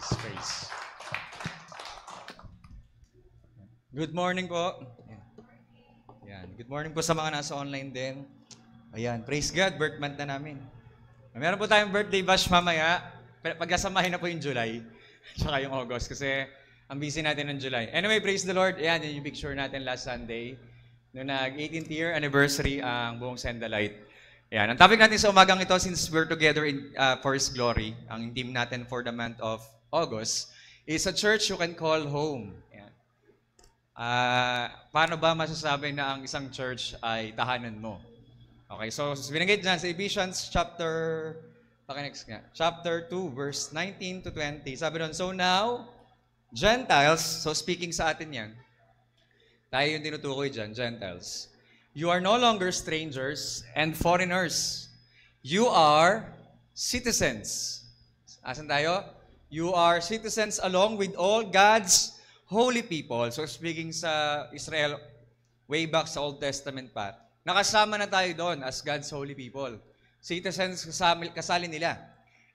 Praise. Good morning po. Ayan. Good morning po sa mga nasa online din. Ayan, praise God, birth month na namin. Meron po tayong birthday bash mamaya. Pagkasamahin na po yung July, tsaka yung August, kasi ang busy natin ng July. Anyway, praise the Lord. Ayan, yun yung picture natin last Sunday. Noong nag-18th year anniversary ang buong Send the Light. Ayan, ang topic natin sa umagang ito, since we're together in for His glory, ang team natin for the month of August, is a church you can call home. Ayan. Paano ba masasabi na ang isang church ay tahanan mo? Okay, so binanggit dyan sa Ephesians chapter 2, verse 19 to 20. Sabi doon, so now, Gentiles, so speaking sa atin yan, tayo yung tinutukoy dyan, Gentiles. You are no longer strangers and foreigners. You are citizens. Asan tayo? You are citizens along with all God's holy people. So speaking sa Israel, way back sa Old Testament pa, nakasama na tayo doon as God's holy people. Citizens, kasali nila.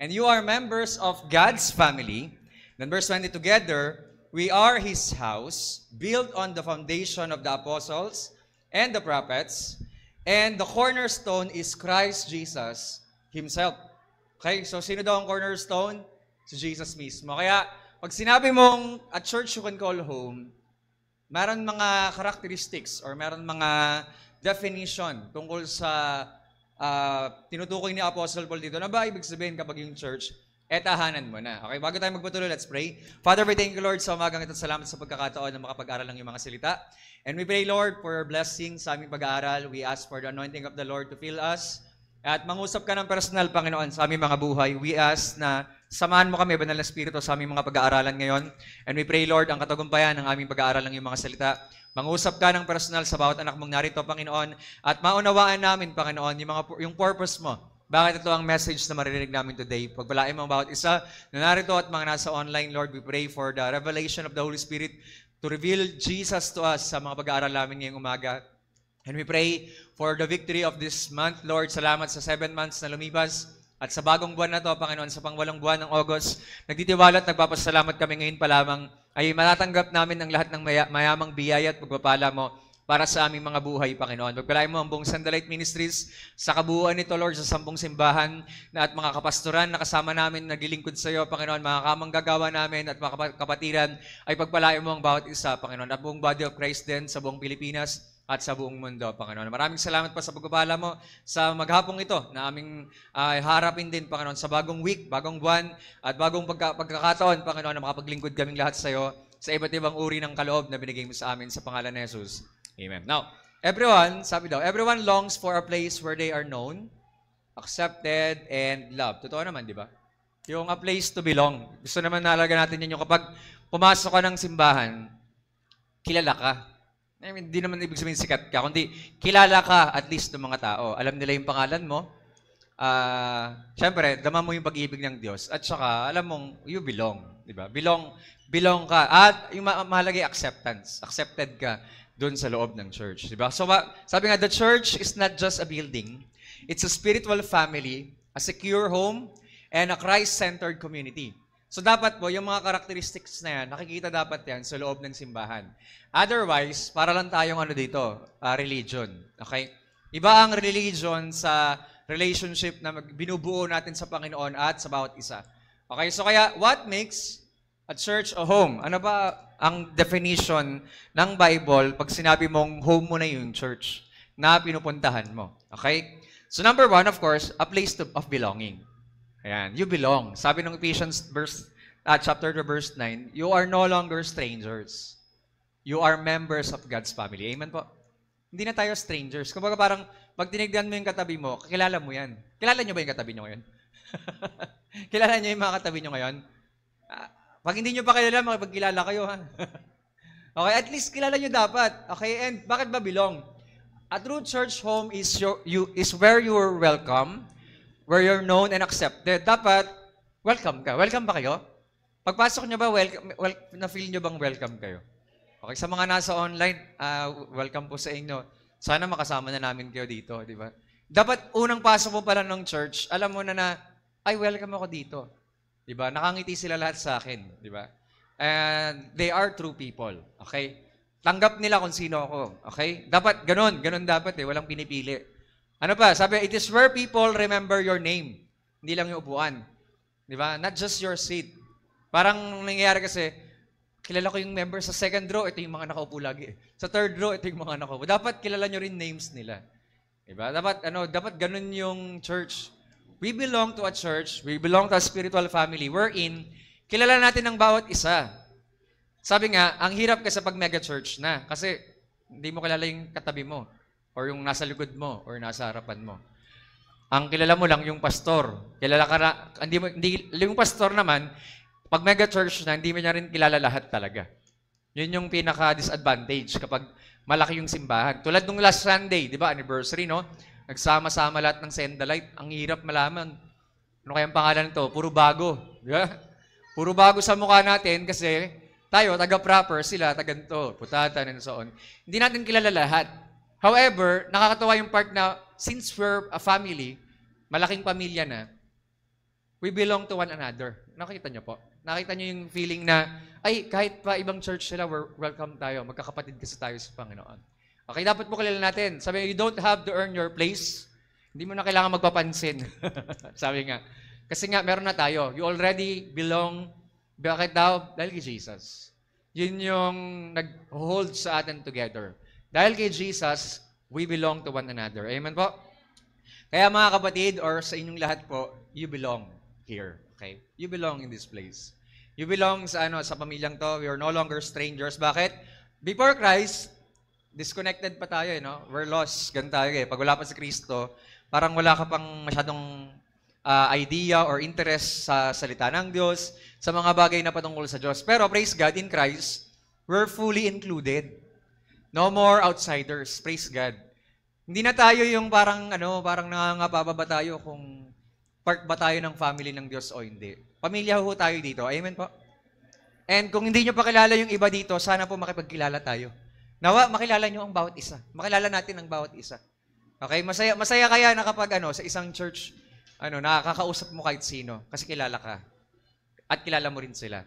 And you are members of God's family. Then verse 20, together, we are His house, built on the foundation of the apostles and the prophets, and the cornerstone is Christ Jesus Himself. Okay, so sino daw ang cornerstone? Si Jesus mismo. Kaya, pag sinabi mong a church you can call home, meron mga characteristics or meron mga definition tungkol sa tinutukoy ni Apostle Paul dito. Na ba ibig sabihin kapag yung church, tahanan mo na. Okay, bago tayo magpatuloy, let's pray. Father, we thank you, Lord, sa umagang ito. Salamat sa pagkakataon na makapag-aral ng iyong mga salita. And we pray, Lord, for your blessing sa aming pag-aaral. We ask for the anointing of the Lord to fill us. At mangusap ka ng personal, Panginoon, sa aming mga buhay. We ask na samahan mo kami, Banal na Espiritu, sa aming mga pag-aaralan ngayon. And we pray, Lord, ang katagumpayan ng aming pag-aaral ng iyong mga salita. Mangusap ka ng personal sa bawat anak mong narito, Panginoon. At maunawaan namin, Panginoon, yung purpose mo. Bakit ito ang message na maririnig namin today? Pagpalain mo ang bawat isa na narito at mga nasa online, Lord, we pray for the revelation of the Holy Spirit to reveal Jesus to us sa mga pag-aaral namin ngayong umaga. And we pray for the victory of this month, Lord. Salamat sa 7 months na lumipas. At sa bagong buwan na to, Panginoon, sa pangwalong buwan ng August, nagtitiwala at nagpapasalamat kami ngayon pa lamang ay matatanggap namin ang lahat ng mayamang biyaya at pagpapala mo para sa aming mga buhay, Panginoon. Pagpalain mo ang buong Send the Light Ministries sa kabuuan nito, Lord, sa 10 simbahan na at mga kapastoran na kasama namin naglilingkod sa iyo, Panginoon, mga kamanggagawa namin at mga kapatiran ay pagpalain mo ang bawat isa, Panginoon, at buong body of Christ din sa buong Pilipinas at sa buong mundo, Panginoon. Maraming salamat pa sa pagpapala mo sa maghapong ito na aming harapin din, Panginoon, sa bagong week, bagong buwan, at bagong pagkakataon, Panginoon, na makapaglingkod kaming lahat sa iyo sa iba't ibang uri ng kaloob na binigay mo sa amin sa pangalan ni Jesus. Amen. Now, everyone longs for a place where they are known, accepted, and loved. Totoo naman, di ba? Yung a place to belong. Gusto naman nalaga natin yun yung kapag pumasok ka ng simbahan, kilala ka. I mean, di naman ibig sabihin sikat ka, kundi kilala ka at least ng mga tao. Alam nila yung pangalan mo. Siyempre, dama mo yung pag-ibig ng Diyos. At saka, alam mong, you belong. Di ba? Belong ka. At yung mahalaga acceptance. Accepted ka doon sa loob ng church. Di ba? So, sabi nga, the church is not just a building. It's a spiritual family, a secure home, and a Christ-centered community. So, dapat po, yung mga characteristics na yan, nakikita dapat yan sa loob ng simbahan. Otherwise, para lang tayong religion. Okay? Iba ang religion sa relationship na binubuo natin sa Panginoon at sa bawat isa. Okay? So, kaya, what makes a church a home? Ano ba ang definition ng Bible pag sinabi mong home mo na yung church na pinupuntahan mo? Okay? So, number 1, of course, a place of belonging. Ayan, you belong. Sabi ng Ephesians chapter 2, verse 9, you are no longer strangers. You are members of God's family. Amen po? Hindi na tayo strangers. Kumbaga parang, pag tinignan mo yung katabi mo, kakilala mo yan. Kilala nyo ba yung katabi nyo ngayon? Kilala nyo yung mga katabi nyo ngayon? Pag hindi nyo pa kilala, makipagkilala kayo, ha? Okay, at least kilala nyo dapat. Okay, and bakit ba belong? A true church home is where you are welcome, where you're known and accepted. Dapat, welcome ka. Welcome ba kayo? Pagpasok nyo ba, na-feel nyo bang welcome kayo? Okay, sa mga nasa online, welcome po sa inyo. Sana makasama na namin kayo dito, di ba? Dapat unang pasok mo pala ng church, alam mo na ay welcome ako dito. Di ba? Nakangiti sila lahat sa akin. Di ba? And they are true people. Okay? Tanggap nila kung sino ako. Okay? Dapat, ganun dapat eh. Walang pinipili. Ano pa? Sabi, it is where people remember your name. Hindi lang yung upuan. Di ba? Not just your seat. Parang nangyayari kasi, kilala ko yung member sa second row, ito yung mga nakaupo lagi. Sa third row, ito yung mga nakaupo. Dapat kilala nyo rin names nila. Diba? Dapat ganun yung church. We belong to a church, we belong to a spiritual family wherein kilala natin ang bawat isa. Sabi nga, ang hirap kasi pag mega church na kasi hindi mo kilala yung katabi mo or yung nasa likod mo or nasa harapan mo. Ang kilala mo lang yung pastor. Kilala ka na, yung pastor naman, pag mega church na, hindi mo niya rin kilala lahat talaga. Yun yung pinaka-disadvantage kapag malaki yung simbahan. Tulad nung last Sunday, di ba, anniversary, no? Nagsama-sama lahat ng Sendalite. Ang hirap malaman. Ano kayang pangalan nito? Puro bago. Di ba? Puro bago sa mukha natin kasi tayo, taga-proper, sila, taga-nto, putatan, and so on. Hindi natin kilala lahat. However, nakakatawa yung part na since we're a family, malaking pamilya na, we belong to one another. Nakita niyo po? Nakita niyo yung feeling na, ay, kahit pa ibang church sila, welcome tayo. Magkakapatid kasi tayo sa Panginoon. Okay, dapat po kilala natin. Sabi, you don't have to earn your place. Hindi mo na kailangan magpapansin. Sabi nga. Kasi nga, meron na tayo. You already belong. Bakit daw? Dahil kay Jesus. Yun yung nag-hold sa atin together. Dahil kay Jesus, we belong to one another. Amen po? Kaya mga kapatid, or sa inyong lahat po, you belong here. Okay? You belong in this place. You belong sa pamilyang to. We are no longer strangers. Bakit? Before Christ, disconnected pa tayo, no? We're lost. Ganun tayo eh. Pag wala pa si Kristo, parang wala ka pang masyadong idea or interest sa salita ng Diyos, sa mga bagay na patungkol sa Diyos. Pero praise God, in Christ, we're fully included. No more outsiders. Praise God. Hindi na tayo yung parang nangangapa ba tayo kung part ba tayo ng family ng Diyos o hindi. Pamilya ho tayo dito. Amen po? And kung hindi nyo pa kilala yung iba dito, sana po makipagkilala tayo. Nawa, makilala nyo ang bawat isa. Makilala natin ang bawat isa. Okay? Masaya kaya na kapag sa isang church, nakakausap mo kahit sino kasi kilala ka. At kilala mo rin sila.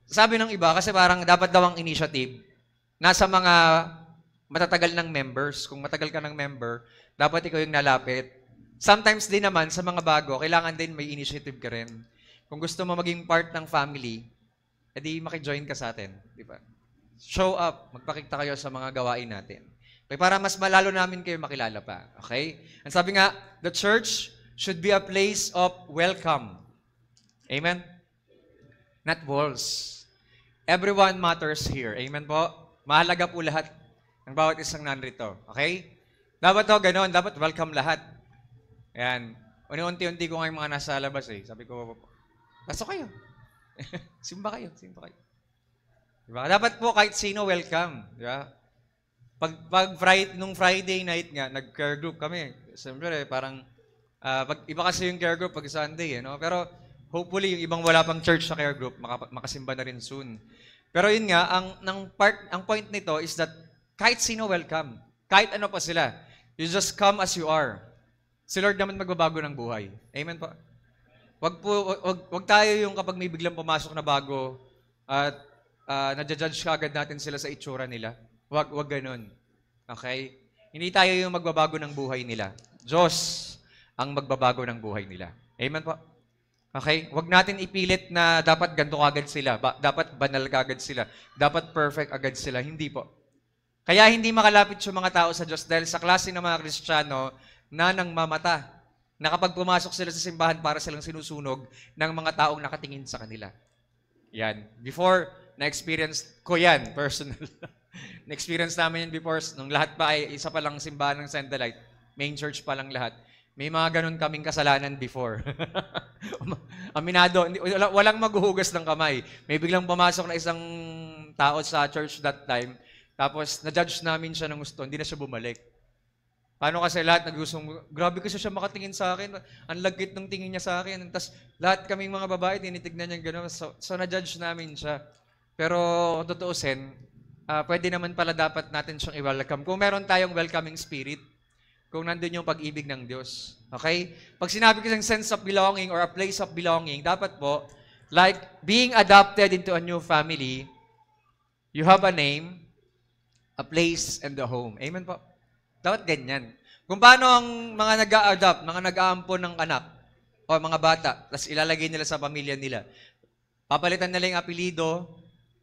Sabi ng iba, kasi parang dapat daw ang initiative, nasa mga matatagal ng members. Kung matagal ka ng member, dapat ikaw yung nalapit. Sometimes din naman, sa mga bago, kailangan din may initiative ka rin. Kung gusto mo maging part ng family, edi makijoin ka sa atin. Di ba? Show up. Magpakita kayo sa mga gawain natin. Okay, para mas malalo namin kayo makilala pa. Okay? And sabi nga, the church should be a place of welcome. Amen? Not walls. Everyone matters here. Amen po? Mahalaga po lahat ng bawat isang nandito. Okay? Dapat ganun. Dapat welcome lahat. Ayan. Unti-unti ko nga yung mga nasa labas eh. Sabi ko, pasok kayo. Simba kayo. Diba? Dapat po kahit sino welcome. Diba? Nung Friday night nga, nag-care group kami. Siyempre, parang, iba kasi yung care group pag Sunday, no? Pero, hopefully, yung ibang wala pang church sa care group, makasimba na rin soon. Pero yun nga, ang point nito is that kahit sino welcome. Kahit ano pa sila. You just come as you are. Si Lord naman magbabago ng buhay. Amen po? Wag tayo yung kapag may biglang pumasok na bago at nadjudge agad natin sila sa itsura nila. Wag ganun. Okay? Hindi tayo yung magbabago ng buhay nila. Diyos ang magbabago ng buhay nila. Amen po? Okay? Wag natin ipilit na dapat ganito agad sila. Dapat banal agad sila. Dapat perfect agad sila. Hindi po. Kaya hindi makalapit yung mga tao sa Diyos dahil sa klase ng mga Kristiyano na nang mamata. Na kapag pumasok sila sa simbahan para silang sinusunog ng mga taong nakatingin sa kanila. Yan. Before, na-experience ko yan, personal. Na-experience namin yan before, nung lahat pa ay isa pa lang simbahan ng Sendalite, main church pa lang lahat. May mga ganun kaming kasalanan before. Aminado, walang maghuhugas ng kamay. May biglang pumasok na isang tao sa church that time, tapos na-judge namin siya ng gusto, hindi na siya bumalik. Paano kasi lahat nagusong, grabe kasi siya makatingin sa akin, ang lagkit ng tingin niya sa akin. Tapos lahat kaming mga babae, tinitignan niya gano'n. So na-judge namin siya. Pero tutuusin, pwede naman pala dapat natin siyang i-welcome. Kung meron tayong welcoming spirit, kung nandun yung pag-ibig ng Diyos. Okay? Pag sinabi ko ng sense of belonging or a place of belonging, dapat po, Like being adopted into a new family, you have a name, a place, and a home. Amen po. Dapat ganyan. Kung paano ang mga nag-a-adopt, mga nag-aampon ng anak, o mga bata, tapos ilalagay nila sa pamilya nila. Papalitan nila yung apelido,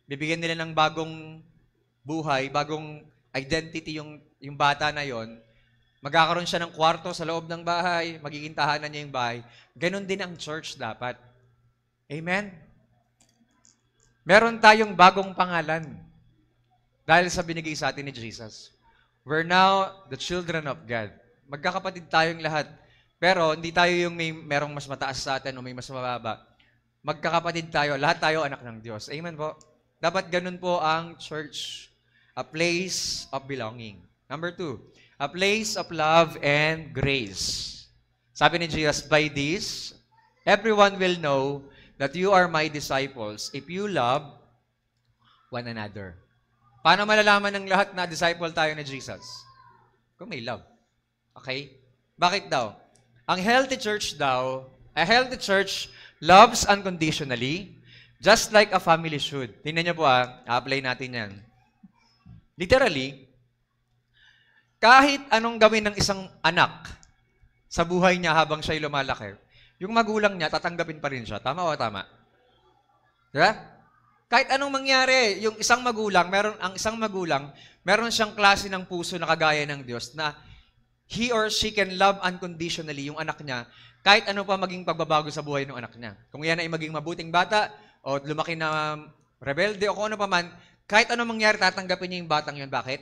bibigyan nila ng bagong buhay, bagong identity yung bata na yon. Magkakaroon siya ng kwarto sa loob ng bahay, magiging tahanan niya yung bahay. Ganon din ang church dapat. Amen? Meron tayong bagong pangalan dahil sa binigay sa atin ni Jesus. We're now the children of God. Magkakapatid tayong lahat. Pero hindi tayo yung merong mas mataas sa atin o may mas mababa. Magkakapatid tayo. Lahat tayo anak ng Diyos. Amen po? Dapat ganun po ang church. A place of belonging. Number 2, a place of love and grace. Sabi ni Jesus, by this, everyone will know that you are my disciples if you love one another. Paano malalaman ng lahat na disciple tayo ni Jesus? Kung may love. Okay? Bakit daw? Ang healthy church daw, a healthy church loves unconditionally, just like a family should. Tingnan niyo po apply natin yan. Literally, kahit anong gawin ng isang anak sa buhay niya habang siya'y lumalaki, yung magulang niya, tatanggapin pa rin siya. Tama o tama? Diba? Kahit anong mangyari, yung isang magulang, meron siyang klase ng puso na kagaya ng Diyos na he or she can love unconditionally yung anak niya kahit ano pa maging pagbabago sa buhay ng anak niya. Kung yan ay maging mabuting bata o lumaki na rebelde o kung ano pa man, kahit ano mangyari, tatanggapin niya yung batang yun. Bakit?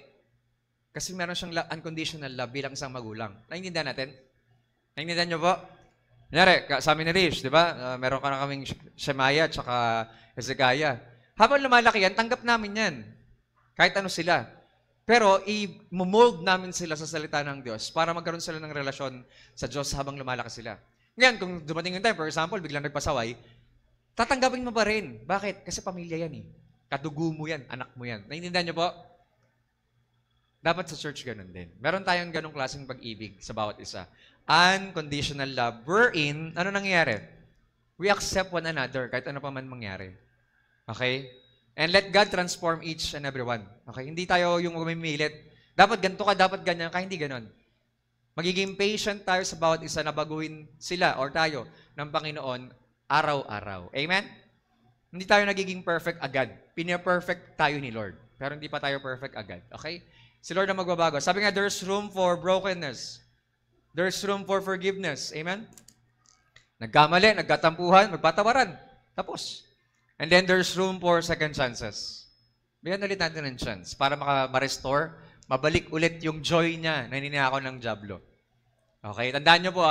Kasi meron siyang unconditional love bilang isang magulang. Naintindihan natin? Naintindihan niyo po? Kunyari, sa amin ni Rich, di ba? Meron ka na kaming Shemaiah at saka Hezekiah. Habang lumalaki yan, tanggap namin yan. Kahit ano sila. Pero i-mold namin sila sa salita ng Diyos para magkaroon sila ng relasyon sa Diyos habang lumalaki sila. Ngayon, kung dumating yung time, for example, biglang nagpasaway, tatanggapin mo pa rin. Bakit? Kasi pamilya yan eh. Kadugo mo yan, anak mo yan. Naintindihan niyo po? Dapat sa church ganun din. Meron tayong ganung klaseng pag-ibig sa bawat isa. Unconditional love. Wherein, ano nangyayari? We accept one another kahit ano pa man mangyari. Okay? And let God transform each and every one. Okay? Hindi tayo yung umimilit. Dapat ganito ka, dapat ganyan ka, hindi ganon. Magiging patient tayo sa bawat isa na baguhin sila or tayo ng Panginoon araw-araw. Amen? Hindi tayo nagiging perfect agad. Pina-perfect tayo ni Lord. Pero hindi pa tayo perfect agad. Okay? Si Lord na magbabago. Sabi nga, there's room for brokenness. There's room for forgiveness. Amen? Nagkamali, nagkatampuhan, magpatawaran. Tapos. And then there's room for second chances. Bigyan ulit natin ng chance para ma-restore, mabalik ulit yung joy niya na ninako ng Diablo. Okay, tandaan niyo po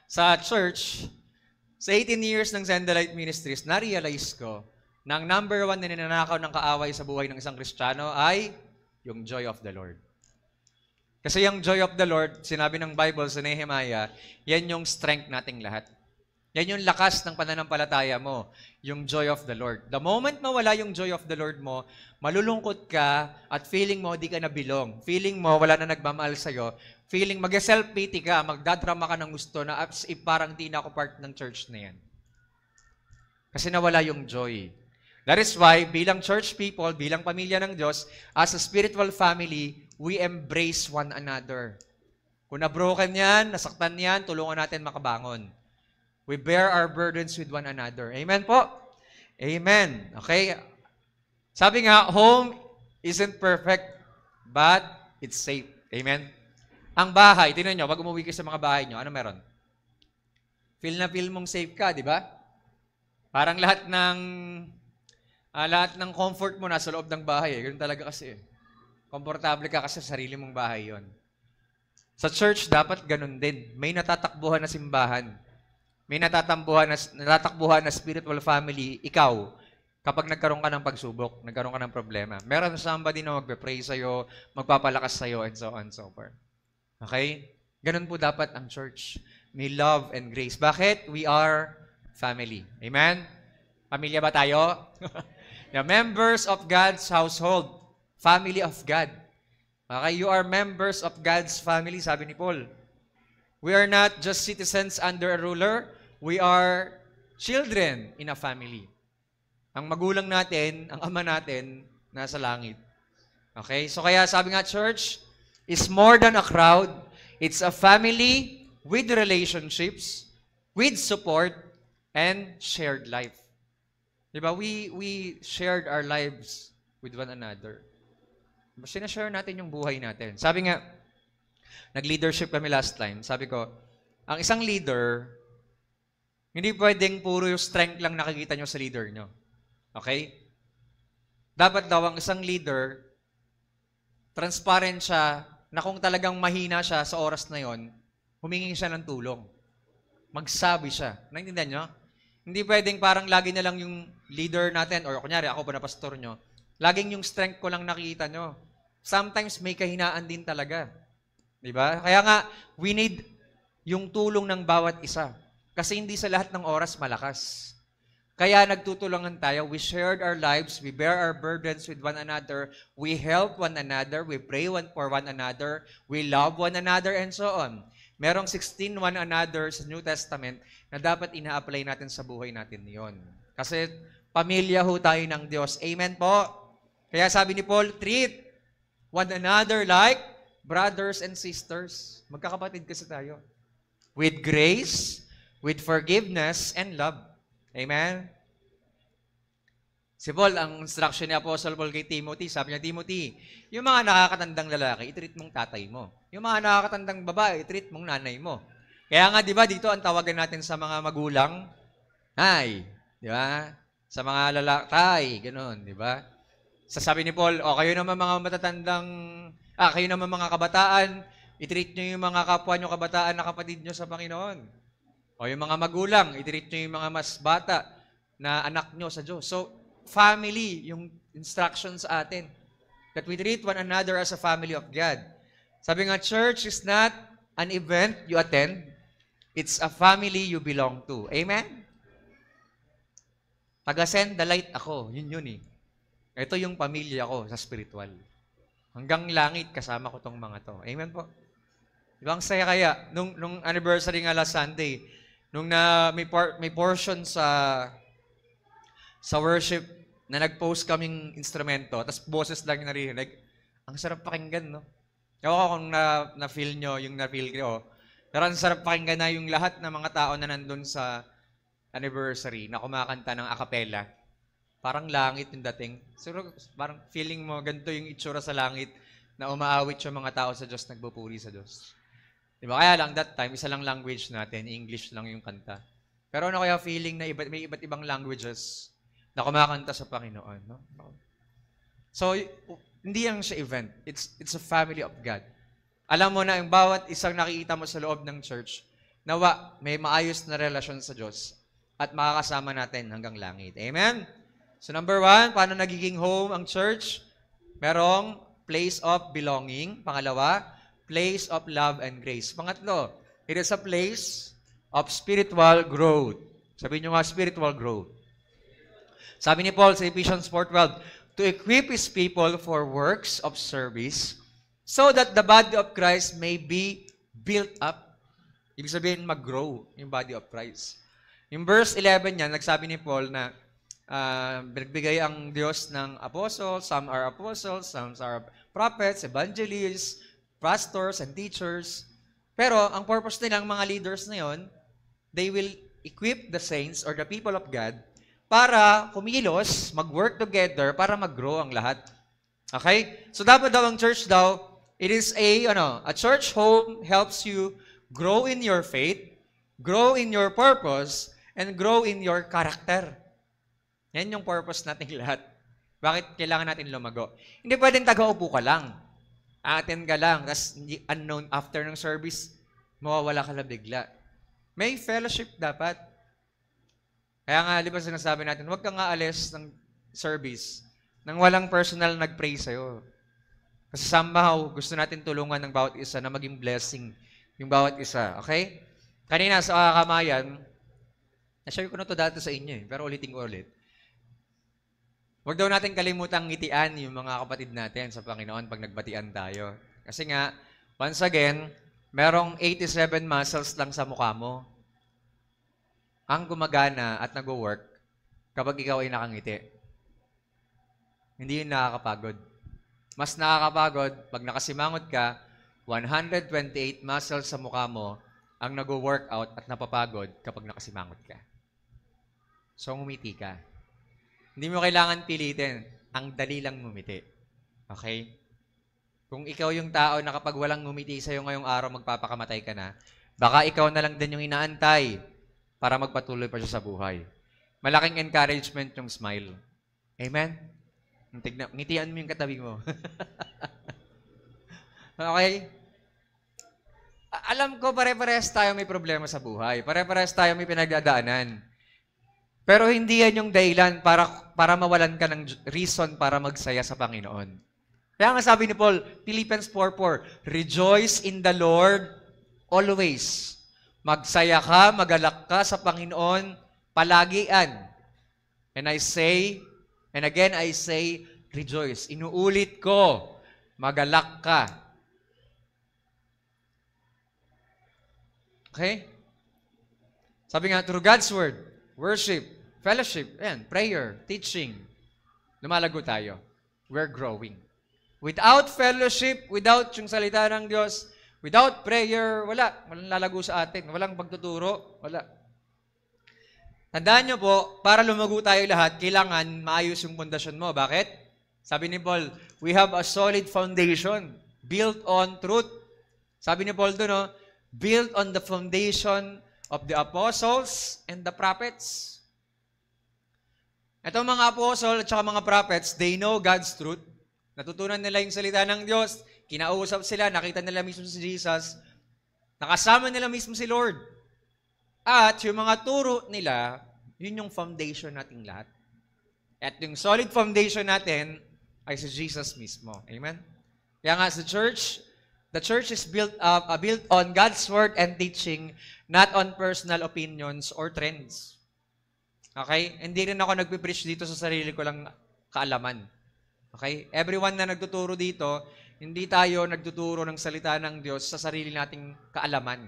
sa church, sa 18 years ng Zendelite Ministries, na-realize ko na ang number 1 na ninanakaw ng kaaway sa buhay ng isang Kristiyano ay yung joy of the Lord. Kasi yung joy of the Lord, sinabi ng Bible sa Nehemiah, yan yung strength nating lahat. Yan yung lakas ng pananampalataya mo, yung joy of the Lord. The moment mawala yung joy of the Lord mo, malulungkot ka at feeling mo di ka na belong. Feeling mo wala na nagmamahal sa'yo. Feeling mag-self-pity ka, magdadrama ka ng gusto na as if parang di na ako part ng church na yan. Kasi nawala yung joy. That is why, bilang church people, bilang pamilya ng Diyos, as a spiritual family, we embrace one another. Kung na-broken yan, nasaktan yan, tulungan natin makabangon. We bear our burdens with one another. Amen po? Amen. Okay? Sabi nga, home isn't perfect, but it's safe. Amen? Ang bahay, tingnan nyo, pag umuwi kayo sa mga bahay nyo, ano meron? Feel na feel mong safe ka, di ba? Parang lahat ng comfort mo nasa loob ng bahay. Ganun talaga kasi. Komportable ka kasi sa sarili mong bahay yon. Sa church, dapat ganun din. May natatakbuhan na simbahan. May natatakbuhan na spiritual family, ikaw, kapag nagkaroon ka ng pagsubok, nagkaroon ka ng problema. Meron somebody na magpe-pray sa'yo, magpapalakas sa'yo, and so on and so forth. Okay? Ganun po dapat ang church. May love and grace. Bakit? We are family. Amen? Pamilya ba tayo? The members of God's household. Family of God. Okay? You are members of God's family, sabi ni Paul. We are not just citizens under a ruler. We are children in a family. Ang magulang natin, ang ama natin, nasa langit. Okay? So kaya sabi nga, church is more than a crowd. It's a family with relationships, with support, and shared life. Diba? We shared our lives with one another. Sinashare natin yung buhay natin. Sabi nga, nag-leadership kami last time. Sabi ko, ang isang leader, hindi pwedeng puro yung strength lang nakikita nyo sa leader nyo. Okay? Dapat daw ang isang leader, transparent siya na kung talagang mahina siya sa oras na yon, humingi siya ng tulong. Magsabi siya. Naintindihan nyo? Hindi pwedeng parang lagi na lang yung leader natin, or kunyari ako pa na pastor nyo, laging yung strength ko lang nakikita nyo. Sometimes may kahinaan din talaga. Diba? Kaya nga, we need yung tulong ng bawat isa. Kasi hindi sa lahat ng oras malakas. Kaya nagtutulungan tayo. We shared our lives. We bear our burdens with one another. We help one another. We pray for one another. We love one another, and so on. Merong 16 one another sa New Testament na dapat ina-apply natin sa buhay natin yon. Kasi pamilya ho tayo ng Diyos. Amen po? Kaya sabi ni Paul, treat one another like brothers and sisters. Magkakapatid kasi tayo. With grace, with forgiveness, and love. Amen? Si Paul, ang instruction ni Apostle Paul kay Timothy, sabi niya, Timothy, yung mga nakakatandang lalaki, i-treat mong tatay mo. Yung mga nakakatandang babae, i-treat mong nanay mo. Kaya nga, di ba, dito ang tawagan natin sa mga magulang, nay, di ba? Sa mga lalaki, ganun, di ba? Sasabi ni Paul, kayo naman mga matatandang, kayo naman mga kabataan, i-treat nyo yung mga kapwa nyo kabataan na kapatid nyo sa Panginoon. O yung mga magulang, i-treat nyo yung mga mas bata na anak nyo sa Diyos. So, family, yung instructions sa atin. That we treat one another as a family of God. Sabi nga, church is not an event you attend. It's a family you belong to. Amen? Taga-send the light ako. Yun eh. Ito yung pamilya ko sa spiritual. Hanggang langit kasama ko tong mga to. Amen po? Ibang saya kaya, nung anniversary nga last Sunday, nung may portion sa worship na nag-post kaming instrumento, tapos boses lang yung naririnig, ang sarap pakinggan, no? Ewan ko kung na-feel nyo yung na-feel ko. Pero ang sarap pakinggan na yung lahat ng mga tao na nandun sa anniversary na kumakanta ng a cappella. Parang langit yung dating. Siguro parang feeling mo, ganito yung itsura sa langit na umaawit yung mga tao sa Diyos, nagbupuri sa Diyos. Diba? Kaya lang, that time, isa lang language natin, English lang yung kanta. Pero ano kaya feeling na may iba't ibang languages na kumakanta sa Panginoon? No? So, hindi lang siya event. It's a family of God. Alam mo na, yung bawat isang nakikita mo sa loob ng church, nawa, may maayos na relasyon sa Diyos at makakasama natin hanggang langit. Amen? So, number 1, paano nagiging home ang church? Merong place of belonging. Pangalawa, place of love and grace. Pangatlo, it is a place of spiritual growth. Sabihin nyo nga, spiritual growth. Sabi ni Paul sa Ephesians 4:12, to equip His people for works of service so that the body of Christ may be built up. Ibig sabihin, mag-grow yung body of Christ. Yung verse 11 niya, nagsabi ni Paul na nagbigay ang Diyos ng apostles, some are prophets, evangelists, pastors, and teachers. Pero ang purpose nilang mga leaders na yon, they will equip the saints or the people of God para kumilos, mag-work together, para mag-grow ang lahat. Okay? So dapat daw ang church daw, it is a church home helps you grow in your faith, grow in your purpose, and grow in your character. Yan yung purpose natin lahat. Bakit kailangan natin lumago? Hindi pwedeng taga-upo ka lang. Attend ka lang, tapos unknown after ng service, mawawala ka lang bigla. May fellowship dapat. Kaya nga, di ba sinasabi natin, huwag kang aalis ng service nang walang personal nag-pray sa'yo. Kasi somehow, gusto natin tulungan ng bawat isa na maging blessing yung bawat isa. Okay? Kanina sa Kamayan, na-share ko na to dati sa inyo pero ulitin ko ulit. Huwag daw natin kalimutang ngitian yung mga kapatid natin sa Panginoon pag nagbatian tayo. Kasi nga, once again, merong 87 muscles lang sa mukha mo. Ang gumagana at nag-work, kapag ikaw ay nakangiti. Hindi yun nakakapagod. Mas nakakapagod pag nakasimangot ka, 128 muscles sa mukha mo ang nag-workout at napapagod kapag nakasimangot ka. So, ngumiti ka. Hindi mo kailangan pilitin. Ang dali lang ngumiti. Okay? Kung ikaw yung tao na kapag walang ngumiti sa'yo ngayong araw, magpapakamatay ka na, baka ikaw na lang din yung inaantay para magpatuloy pa siya sa buhay. Malaking encouragement yung smile. Amen? Ngitian mo yung katabi mo. Okay? Alam ko, pare-parehas tayo may problema sa buhay. Pare-parehas tayo may pinagdadaanan. Pero hindi yan yung dahilan para mawalan ka ng reason para magsaya sa Panginoon. Kaya nga sabi ni Paul, Philippians 4:4, rejoice in the Lord always. Magsaya ka, magalak ka sa Panginoon palagian. And I say, and again I say, rejoice. Inuulit ko, magalak ka. Okay? Sabi nga, through God's Word, worship, fellowship, ayan, prayer, teaching, lumalago tayo. We're growing. Without fellowship, without yung salita ng Diyos, without prayer, walang lalago sa atin. Walang pagtuturo, wala. Tandaan nyo po, para lumago tayo lahat, kailangan maayos yung pundasyon mo. Bakit? Sabi ni Paul, we have a solid foundation built on truth. Sabi ni Paul doon, no? Built on the foundation of the apostles and the prophets. Itong mga apostles at saka mga prophets, they know God's truth. Natutunan nila yung salita ng Diyos. Kinausap sila, nakita nila mismo si Jesus. Nakasama nila mismo si Lord. At yung mga turo nila, yun yung foundation nating lahat. At yung solid foundation natin ay si Jesus mismo. Amen? Kaya nga sa church, the church is built on God's Word and teaching, not on personal opinions or trends. Okay? Hindi rin ako nagpipreach dito sa sarili ko lang kaalaman. Okay? Everyone na nagtuturo dito, hindi tayo nagtuturo ng salita ng Diyos sa sarili nating kaalaman.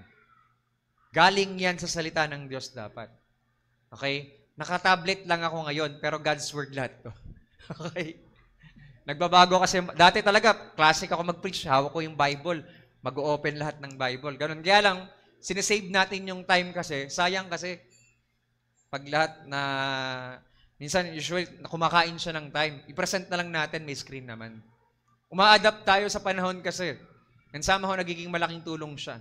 Galing yan sa salita ng Diyos dapat. Okay? Naka-tablet lang ako ngayon, pero God's Word lahat to. Okay? Nagbabago kasi, dati talaga, classic ako mag-preach, hawak ko yung Bible, mag-open lahat ng Bible. Ganun. Kaya lang, sinesave natin yung time kasi, sayang kasi, pag lahat na, minsan, usually, kumakain siya ng time, i-present na lang natin, may screen naman. Uma-adapt tayo sa panahon kasi, and somehow, nagiging malaking tulong siya.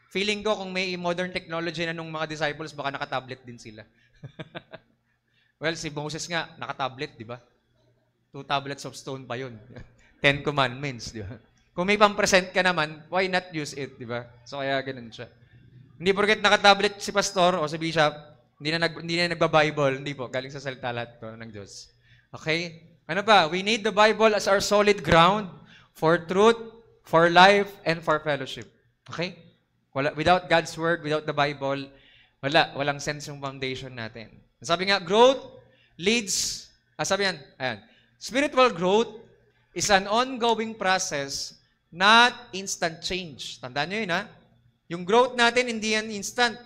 Feeling ko, kung may modern technology na nung mga disciples, baka naka-tablet din sila. Well, si Moses nga, naka-tablet, di ba? 2 tablets of stone pa yun. 10 commandments, di ba? Kung may pang-present ka naman, why not use it, di ba? So, kaya ganun siya. Hindi porket naka-tablet si pastor o si bishop, hindi na nagba-Bible. Hindi po, galing sa salita lahat ko ng Diyos. Okay? Ano ba? We need the Bible as our solid ground for truth, for life, and for fellowship. Okay? Without God's Word, without the Bible, walang sense yung foundation natin. Sabi nga, growth leads, sabi yan, ayan, spiritual growth is an ongoing process, not instant change. Tandaan nyo yun, ha? Yung growth natin, hindi yan instant.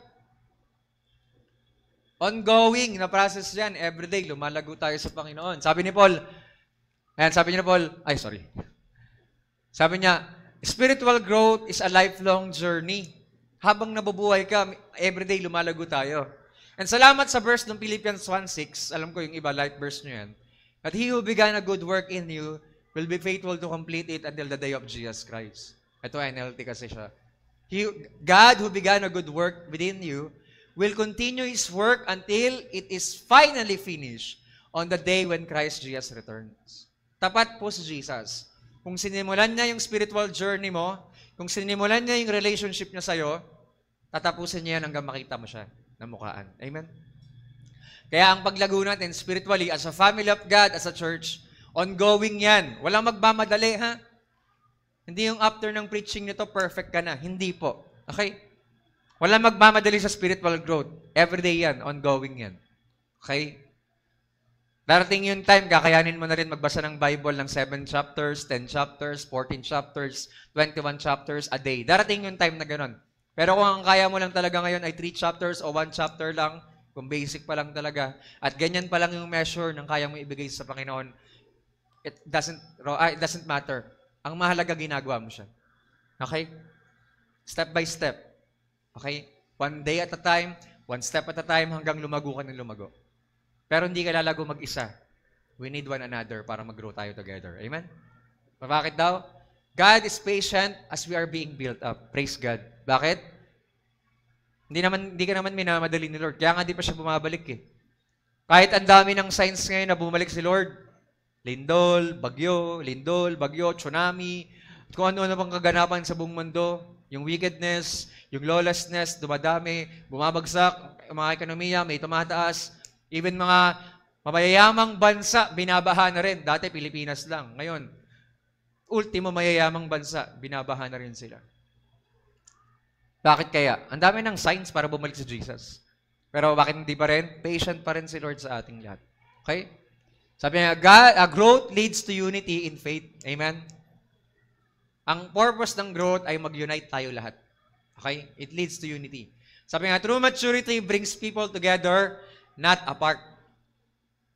Ongoing na process yan. Everyday, lumalago tayo sa Panginoon. Sabi ni Paul, sabi niya, spiritual growth is a lifelong journey. Habang nabubuhay ka, everyday lumalago tayo. And salamat sa verse ng Philippians 1:6, alam ko yung iba, light verse nyo yan, that he who began a good work in you will be faithful to complete it until the day of Jesus Christ. Ito, NLT kasi siya. God who began a good work within you will continue His work until it is finally finished on the day when Christ Jesus returns. Tapat po si Jesus. Kung sinimulan niya yung spiritual journey mo, kung sinimulan niya yung relationship niya sa'yo, tatapusin niya yan hanggang makita mo siya na mukhaan. Amen? Kaya ang paglago natin spiritually as a family of God, as a church, ongoing yan. Walang magmamadali, ha? Hindi yung after ng preaching nito, perfect ka na. Hindi po. Okay? Walang magmamadali sa spiritual growth. Everyday yan. Ongoing yan. Okay? Darating yung time, kakayanin mo na rin magbasa ng Bible ng 7 chapters, 10 chapters, 14 chapters, 21 chapters a day. Darating yung time na gano'n. Pero kung ang kaya mo lang talaga ngayon ay 3 chapters o 1 chapter lang, kung basic pa lang talaga, at ganyan pa lang yung measure ng kaya mo ibigay sa Panginoon, it doesn't matter. Ang mahalaga, ginagawa mo siya. Okay? Step by step. Okay? One day at a time, one step at a time, hanggang lumago ka ng lumago. Pero hindi ka lalago mag-isa. We need one another para mag-grow tayo together. Amen? Bakit daw? God is patient as we are being built up. Praise God. Bakit? Hindi ka naman minamadali ni Lord. Kaya nga di pa siya bumabalik eh. Kahit ang dami ng signs ngayon na bumalik si Lord, lindol, bagyo, tsunami, kung ano-ano pang kaganapan sa buong mundo, yung wickedness, yung lawlessness, dumadami, bumabagsak, mga ekonomiya, may tumataas, even mga mamayayamang bansa, binabaha na rin. Dati Pilipinas lang. Ngayon, ultimo mayayamang bansa, binabaha na rin sila. Bakit kaya? Ang dami ng signs para bumalik si Jesus. Pero bakit hindi pa rin? Patient pa rin si Lord sa ating lahat. Okay? Sabi niya, growth leads to unity in faith. Amen? Ang purpose ng growth ay mag-unite tayo lahat. Okay? It leads to unity. Sabi nga, true maturity brings people together, not apart.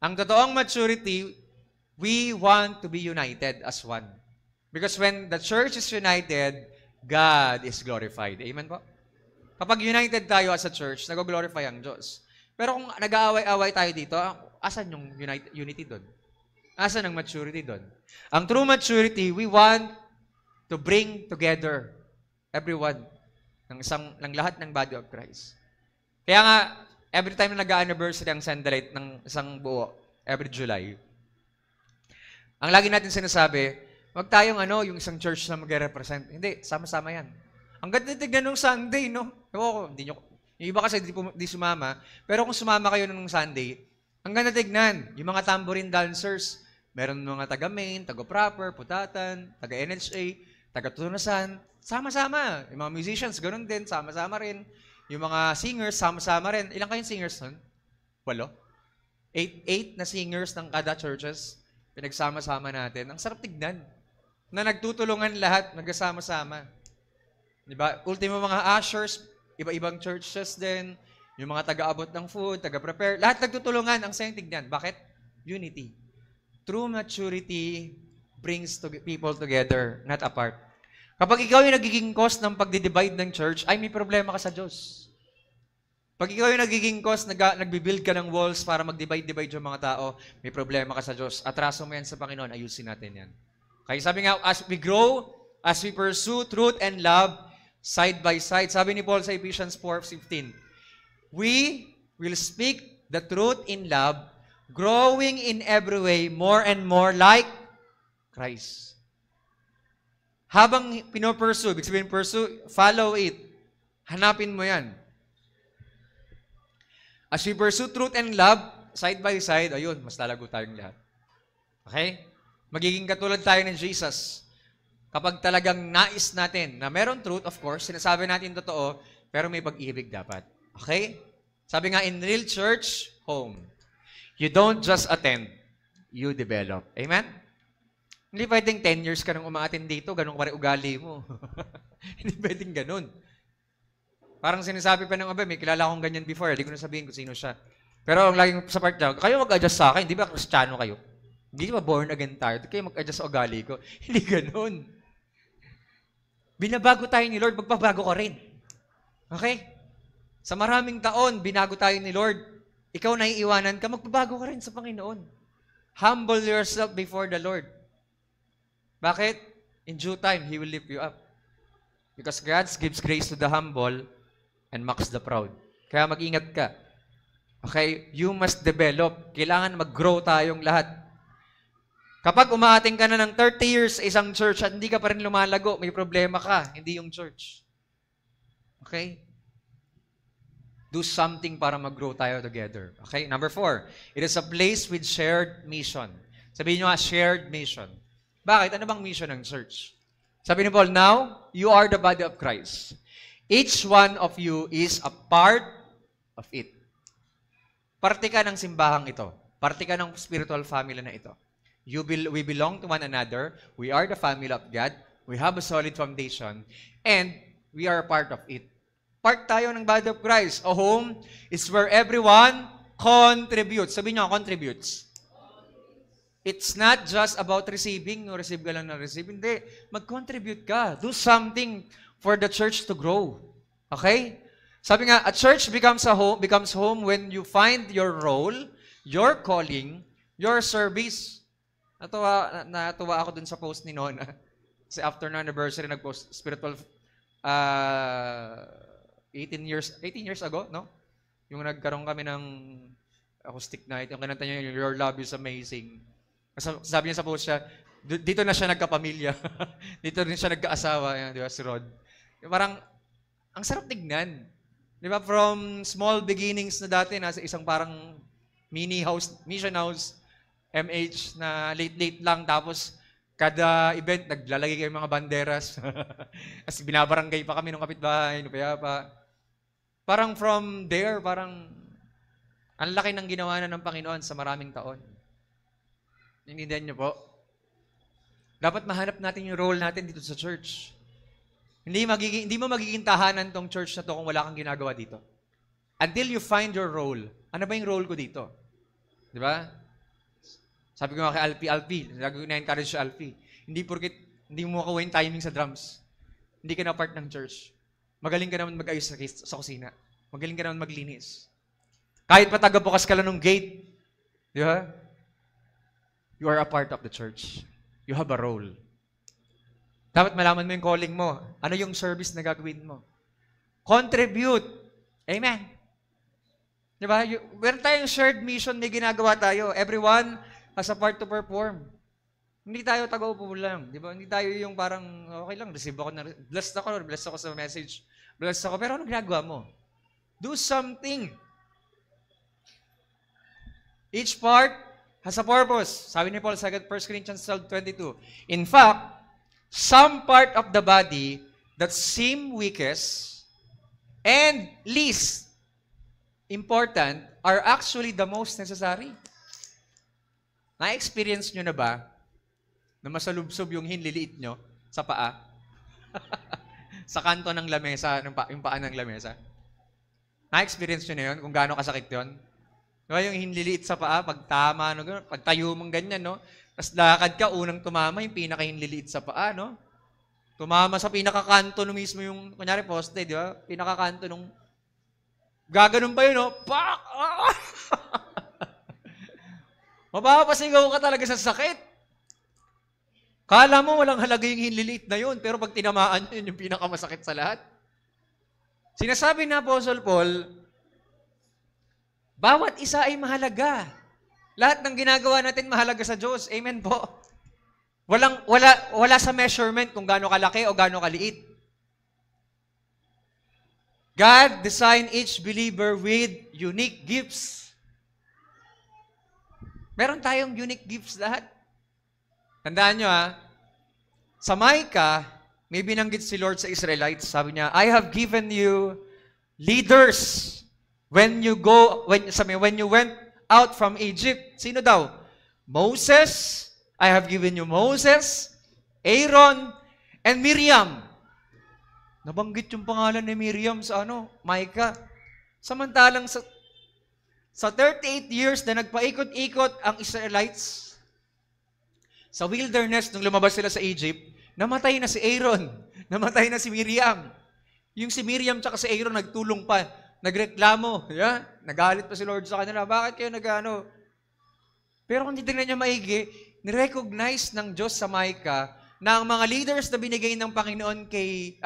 Ang totoong maturity, we want to be united as one. Because when the church is united, God is glorified. Amen po? Kapag united tayo as a church, nag-glorify ang Diyos. Pero kung nag-aaway-away tayo dito, asan yung unity doon? Asan ang maturity doon? Ang true maturity, we want to bring together everyone ng lahat ng body of Christ. Kaya nga, every time na nag-anniversary ang Sandalite ng isang buo, every July, ang lagi natin sinasabi, wag tayong yung isang church na mag-represent. Hindi, sama-sama yan. Ang ganda tignan nung Sunday, no? Yung iba kasi di sumama, pero kung sumama kayo nung Sunday, ang ganda tignan. Yung mga tambourine dancers, meron mga taga-main, taga-proper, putatan, taga-NHA, taga-tunasan, sama-sama. Yung mga musicians, ganun din, sama-sama rin. Yung mga singers, sama-sama rin. Ilan kayong singers nun? 8? 8 na singers ng kada churches, pinagsama-sama natin. Ang sarap tignan. Na nagtutulungan lahat, nagkasama-sama. Diba? Ultimo mga ushers, iba-ibang churches din, yung mga taga-abot ng food, taga-prepare, lahat nagtutulungan. Ang sayang tignan. Bakit? Unity. True maturity brings people together, not apart. Kapag ikaw yung nagiging cause ng pagdidivide ng church, ay may problema ka sa Diyos. Pag ikaw yung nagiging cause, nagbibuild ka ng walls para mag-divide-divide yung mga tao, may problema ka sa Diyos. Atraso mo yan sa Panginoon, ayusin natin yan. Kaya sabi nga, as we grow, as we pursue truth and love, side by side, sabi ni Paul sa Ephesians 4:15, we will speak the truth in love, growing in every way more and more like Christ. Habang pinopursue, ibig sabihin pursue, follow it. Hanapin mo yan. As we pursue truth and love, side by side, ayun, mas lalago tayong lahat. Okay? Magiging katulad tayo ng Jesus. Kapag talagang nais natin na meron truth, of course, sinasabi natin totoo, pero may pag-ibig dapat. Okay? Sabi nga, in real church, home. You don't just attend, you develop. Amen? Hindi pwedeng 10 years ka nang umaattend dito, ganun pa rin ugali mo. Hindi pwedeng ganun. Parang sinasabi pa ng may kilala akong ganyan before, hindi ko na sabihin kung sino siya. Pero ang laging sa part niya, kayo mag-adjust sa akin, di ba Kristiyano kayo? Hindi ba born again tayo? Kayo mag-adjust sa ugali ko. Hindi ganun. Binabago tayo ni Lord, magbabago ka rin. Okay? Sa maraming taon, binago tayo ni Lord. Ikaw naiiwanan ka, magbabago ka rin sa Panginoon. Humble yourself before the Lord. Bakit? In due time, He will lift you up. Because God gives grace to the humble and mocks the proud. Kaya mag-ingat ka. Okay? You must develop. Kailangan mag-grow tayong lahat. Kapag umaating ka na ng 30 years sa isang church at hindi ka pa rin lumalago, may problema ka, hindi yung church. Okay? Do something para mag-grow tayo together. Okay? Number 4, it is a place with shared mission. Sabihin nyo nga, shared mission. Bakit? Ano bang mission ng church? Sabi ni Paul, now, you are the body of Christ. Each one of you is a part of it. Parte ka ng simbahang ito. Parte ka ng spiritual family na ito. We belong to one another. We are the family of God. We have a solid foundation. And we are a part of it. Part tayo ng body of Christ. A home is where everyone contributes. Sabi niyo, contributes. It's not just about receiving, no, receive ka lang na receive. Hindi. Mag-contribute ka. Do something for the church to grow. Okay? Sabi nga, a church becomes home when you find your role, your calling, your service. Natuwa ako dun sa post ni Nona. Kasi after na anniversary, nag-post spiritual 18 years ago, no? Yung nagkaroon kami ng acoustic night, yung kinanta niya, Your Love is Amazing. Sabi niya sa post siya, dito na siya nagkapamilya. Dito rin siya nagkaasawa. Yan, di ba, si Rod. Parang, ang sarap tignan. Di ba, from small beginnings na dati, nasa isang parang mini house, mission house, MH, na late-late lang, tapos kada event, naglalagay kayo mga banderas. Kasi binabarangay pa kami ng kapitbahay, kaya pa. Parang from there, parang ang laki ng ginawa na ng Panginoon sa maraming taon. Inindihan niyo po? Dapat mahanap natin yung role natin dito sa church. Hindi mo magiging tahanan tong church na to kung wala kang ginagawa dito. Until you find your role. Ano ba yung role ko dito? Di ba? Sabi ko nga kay Alpi, lagi ko na-encourage si Alpi. Hindi porket hindi mo makuha yung timing sa drums. Hindi ka na part ng church. Magaling ka naman mag-ayos sa kusina. Magaling ka naman maglinis. Kahit pa taga-bukas ka lang ng gate. Di ba? You are a part of the church. You have a role. Dapat malaman mo yung calling mo. Ano yung service na gagawin mo? Contribute. Amen. Di ba? Meron tayong shared mission, may ginagawa tayo. Everyone has a part to perform. Hindi tayo taga-upo lang. Di ba? Hindi tayo yung parang, okay lang, receive ako na, blessed ako sa message. Blessed ako. Pero ano ginagawa mo? Do something. Each part has a purpose. Sabi ni Paul sa 1 Corinthians 12:22. In fact, some part of the body that seem weakest and least important are actually the most necessary. Na-experience nyo na ba na masalubsob yung hinliliit nyo sa paa? Sa kanto ng lamesa, yung paa ng lamesa? Na-experience nyo na yun kung gaano kasakit yun? Diba, yung hinliliit sa paa, pag tama, no, pag tayo mong ganyan, no? Tapos lakad ka, unang tumama, yung pinaka-hinliliit sa paa, no? Tumama sa pinakakanto no mismo yung, kunyari poste, di ba? Pinakakanto nung, gaganon pa yun, no? Pak! Mapapasigaw ka talaga sa sakit. Kala mo walang halaga yung hinliliit na yun, pero pag tinamaan yun, yung pinakamasakit sa lahat. Sinasabi na Apostle Paul, bawat isa ay mahalaga. Lahat ng ginagawa natin mahalaga sa Diyos. Amen po. Wala sa measurement kung gaano kalaki o gaano kaliit. God designed each believer with unique gifts. Meron tayong unique gifts lahat. Tandaan nyo sa Micah, may binanggit si Lord sa Israelites. Sabi niya, I have given you leaders. When you went out from Egypt, sino daw? Moses, I have given you Moses, Aaron, and Miriam. Nabanggit yung pangalan ni Miriam sa Micah. Samantalang sa 38 years na nagpaikot-ikot ang Israelites sa wilderness nung lumabas sila sa Egypt, namatay na si Aaron, namatay na si Miriam. Yung si Miriam tsaka si Aaron nagtulong pa. Nagreklamo. Yeah? Nagalit pa si Lord sa kanila. Bakit kayo nag-ano? Pero kung titignan niya maigi, nirecognize ng Diyos sa Micah na ang mga leaders na binigay ng Panginoon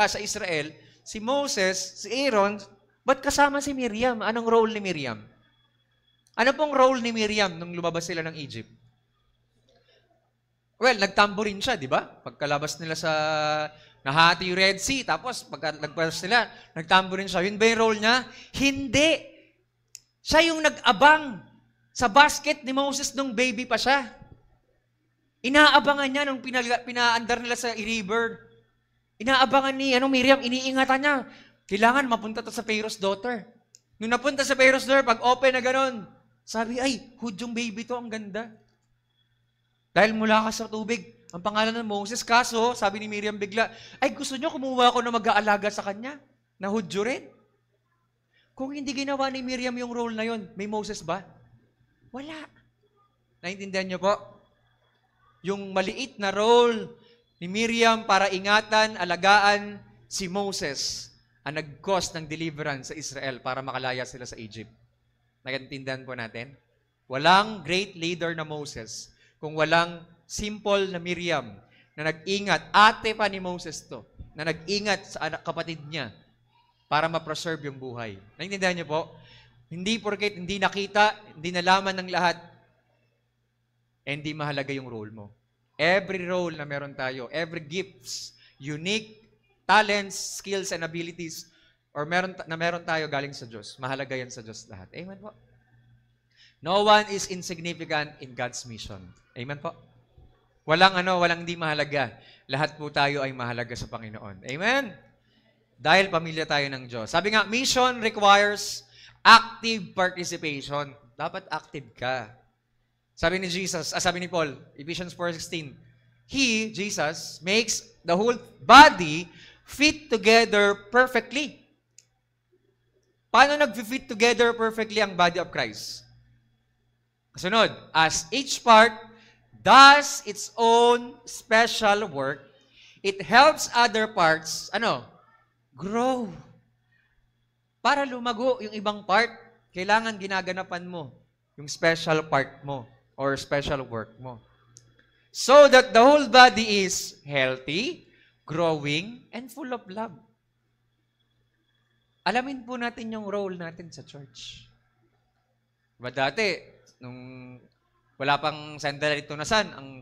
sa Israel, si Moses, si Aaron, ba't kasama si Miriam? Anong role ni Miriam? Ano pong role ni Miriam nung lumabas sila ng Egypt? Well, nagtamborin siya, di ba? Pagkalabas nila sa nahati yung Red Sea, tapos pagka nagpalas nila, nagtamborin siya. Yun ba yung role niya? Hindi. Siya yung nag-abang sa basket ni Moses nung baby pa siya. Inaabangan niya nung pinaandar nila sa river. Inaabangan ni Miriam, iniingatan niya. Kailangan mapunta to sa Pharaoh's daughter. Nung napunta sa Pharaoh's daughter, pag open na ganun, sabi, ay, hudyong baby to, ang ganda. Dahil mula ka sa tubig, ang pangalan ng Moses, kaso, sabi ni Miriam bigla, ay gusto nyo kumuha ako na mag-aalaga sa kanya, na Hudyo rin. Kung hindi ginawa ni Miriam yung role na yon, may Moses ba? Wala. Naintindihan niyo po? Yung maliit na role ni Miriam para ingatan, alagaan si Moses ang nag-cause ng deliverance sa Israel para makalaya sila sa Egypt. Naintindihan po natin? Walang great leader na Moses kung walang simple na Miriam na nag-ingat, ate pa ni Moses to, na nag-ingat sa anak kapatid niya para ma-preserve yung buhay. Naintindihan niyo po? Hindi porket hindi nakita, hindi nalaman ng lahat, hindi mahalaga yung role mo. Every role na meron tayo, every gifts, unique talents, skills, and abilities, or meron tayo galing sa Diyos, mahalaga yan sa Diyos lahat. Amen po? No one is insignificant in God's mission. Amen po? Walang hindi mahalaga. Lahat po tayo ay mahalaga sa Panginoon. Amen? Dahil pamilya tayo ng Diyos. Sabi nga, mission requires active participation. Dapat active ka. Sabi ni Paul, Ephesians 4:16, He, Jesus, makes the whole body fit together perfectly. Paano nag-fit together perfectly ang body of Christ? Kasunod, as each part does its own special work, it helps other parts, grow. Para lumago yung ibang part, kailangan ginaganapan mo yung special part mo or special work mo. So that the whole body is healthy, growing, and full of love. Alamin po natin yung role natin sa church. Diba dati, nung wala pang Sandalay Tunasan, ang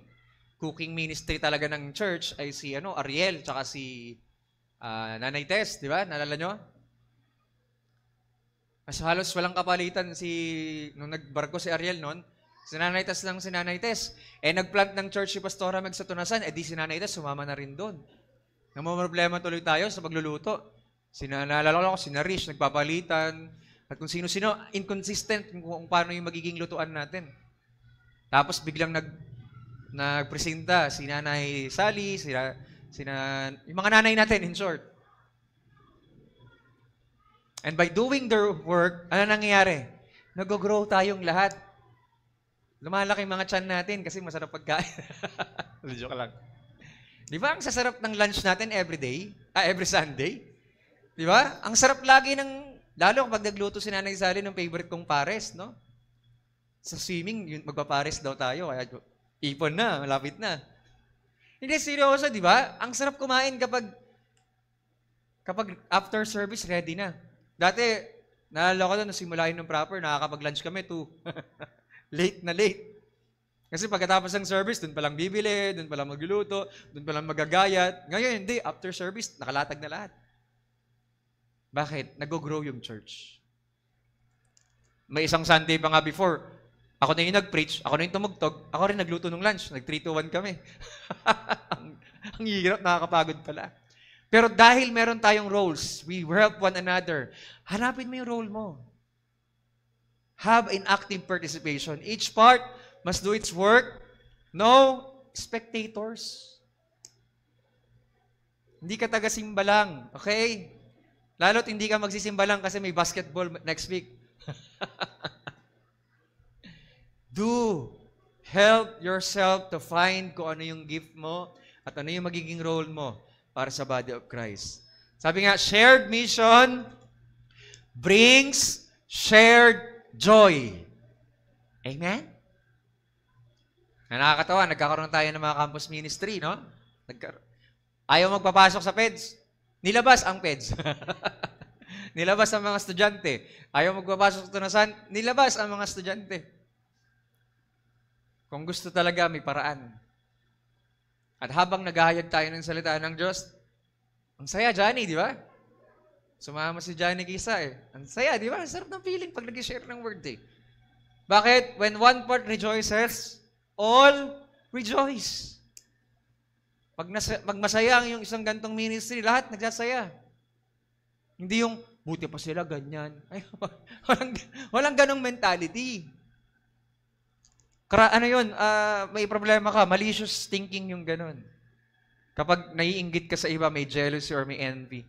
cooking ministry talaga ng church ay si Ariel, tsaka si Nanay Tess, di ba? Naalala nyo? Mas halos walang kapalitan nung nagbarko si Ariel noon, si Nanay Tess lang si Nanay Tess. Nagplant ng church si Pastora Meg sa Tunasan, di si Nanay Tess sumama na rin doon. Namumroblema tuloy tayo sa pagluluto. Naalala ko, si Narish, nagpapalitan, at kung sino-sino, inconsistent kung paano yung magiging lutuan natin. Tapos biglang nagpresenta si Nanay Sally, yung mga nanay natin, in short. And by doing their work, ano nangyayari? Nag-grow tayong lahat. Lumalaki mga tiyan natin kasi masarap pagkain. Joke lang. Di ba ang sasarap ng lunch natin every Sunday? Di ba? Ang sarap lagi lalo kapag nagluto si Nanay Sally ng favorite kong pares, no? Sa swimming, magpapares daw tayo, kaya ipon na, malapit na. Hindi, seryoso, di ba? Ang sarap kumain kapag after service, ready na. Dati, naalala ko doon, simulain ng proper, nakakapag-lunch kami, 2. Late na late. Kasi pagkatapos ng service, doon palang bibili, doon palang magluluto, doon palang magagayat. Ngayon, hindi. After service, nakalatag na lahat. Bakit? Nag-grow yung church. May isang Sunday pa nga before, ako na yung nag-preach, ako na yung tumugtog, ako rin nagluto ng lunch. Nag-3-2-1 kami. Ang hirap, nakakapagod pala. Pero dahil meron tayong roles, we help one another. Hanapin mo yung role mo. Have an active participation. Each part must do its work. No spectators. Hindi ka taga-simba lang. Okay? Lalo't hindi ka magsisimba lang kasi may basketball next week. Do. Help yourself to find kung ano yung gift mo at ano yung magiging role mo para sa body of Christ. Sabi nga, shared mission brings shared joy. Amen? Nakakatawa, nagkakaroon tayo ng mga campus ministry, no? Ayaw magpapasok sa PEDS. Nilabas ang PEDS. Nilabas ang mga estudyante. Ayaw magpapasok sa Tunasan. Nilabas ang mga estudyante. Kung gusto talaga, may paraan. At habang naghahayag tayo ng salita ng Diyos, ang saya, Johnny, di ba? Sumama si Johnny Kisa eh. Ang saya, di ba? Sarap ng feeling pag nag-share ng word eh. Bakit? When one part rejoices, all rejoice. Pag masaya yung isang gantong ministry, lahat nagsasaya. Hindi yung, buti pa sila, ganyan. Ay, walang ganong mentality. May problema ka, malicious thinking yung ganon. Kapag naiinggit ka sa iba, may jealousy or may envy.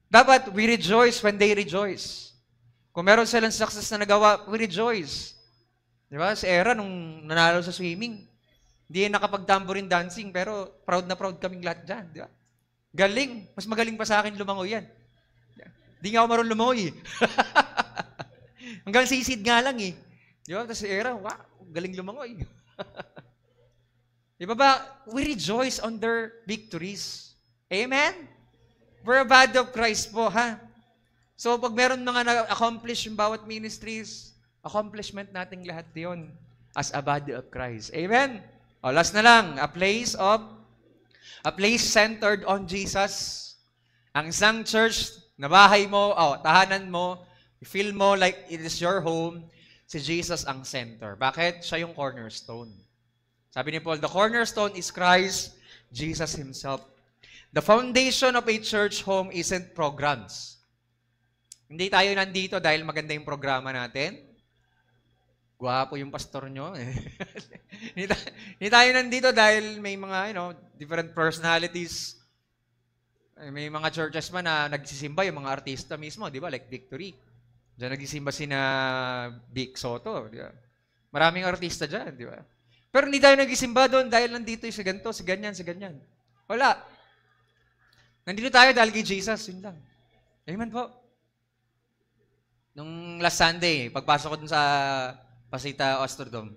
Dapat we rejoice when they rejoice. Kung meron silang success na nagawa, we rejoice. Di ba? Si Era, nung nanalo sa swimming, hindi nakapag-tambourine dancing, pero proud na proud kaming lahat dyan. Di ba? Galing. Mas magaling pa sa akin lumangoy yan. Hindi nga ako marunong lumangoy. Hanggang sisid nga lang eh. Di ba? Tapos si Era, wow, galing lumangoy. Di ba ba? We rejoice on their victories. Amen? We're a body of Christ po, ha? So, pag meron mga na-accomplish yung bawat ministries, accomplishment nating lahat yon as a body of Christ. Amen? O, last na lang, a place centered on Jesus. Ang isang church na bahay mo, tahanan mo, feel mo like it is your home, si Jesus ang center. Bakit? Siya yung cornerstone. Sabi ni Paul, the cornerstone is Christ, Jesus Himself. The foundation of a church home isn't programs. Hindi tayo nandito dahil maganda yung programa natin. Gwapo yung pastor nyo. Hindi tayo nandito dahil may mga, different personalities. May mga churches man na nagsisimba yung mga artista mismo, di ba? Like Victory. Diyan nagsisimba sina Vic Soto, di ba? Maraming artista dyan, di ba? Pero hindi tayo nagsisimba doon dahil nandito yung si ganito, si ganyan, si ganyan. Wala. Nandito tayo dahil kay Jesus, yun lang. Amen po. Nung last Sunday, pagpasok ko dun sa Pasita Ostrodome,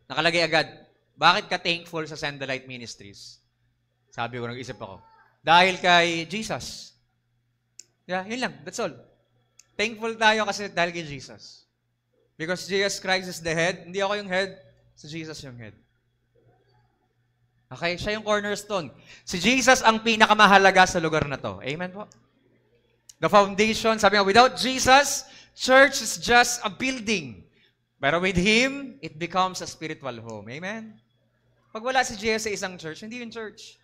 nakalagay agad, bakit ka thankful sa Sandalite Ministries? Sabi ko, nag-isip ako, dahil kay Jesus. Yeah, yun lang. That's all. Thankful tayo kasi dahil kay Jesus. Because Jesus Christ is the head. Hindi ako yung head. Si Jesus yung head. Okay? Siya yung cornerstone. Si Jesus ang pinakamahalaga sa lugar na to. Amen po? The foundation, sabi nga, without Jesus, church is just a building. Pero with Him, it becomes a spiritual home. Amen? Pag wala si Jesus sa isang church, hindi yun church.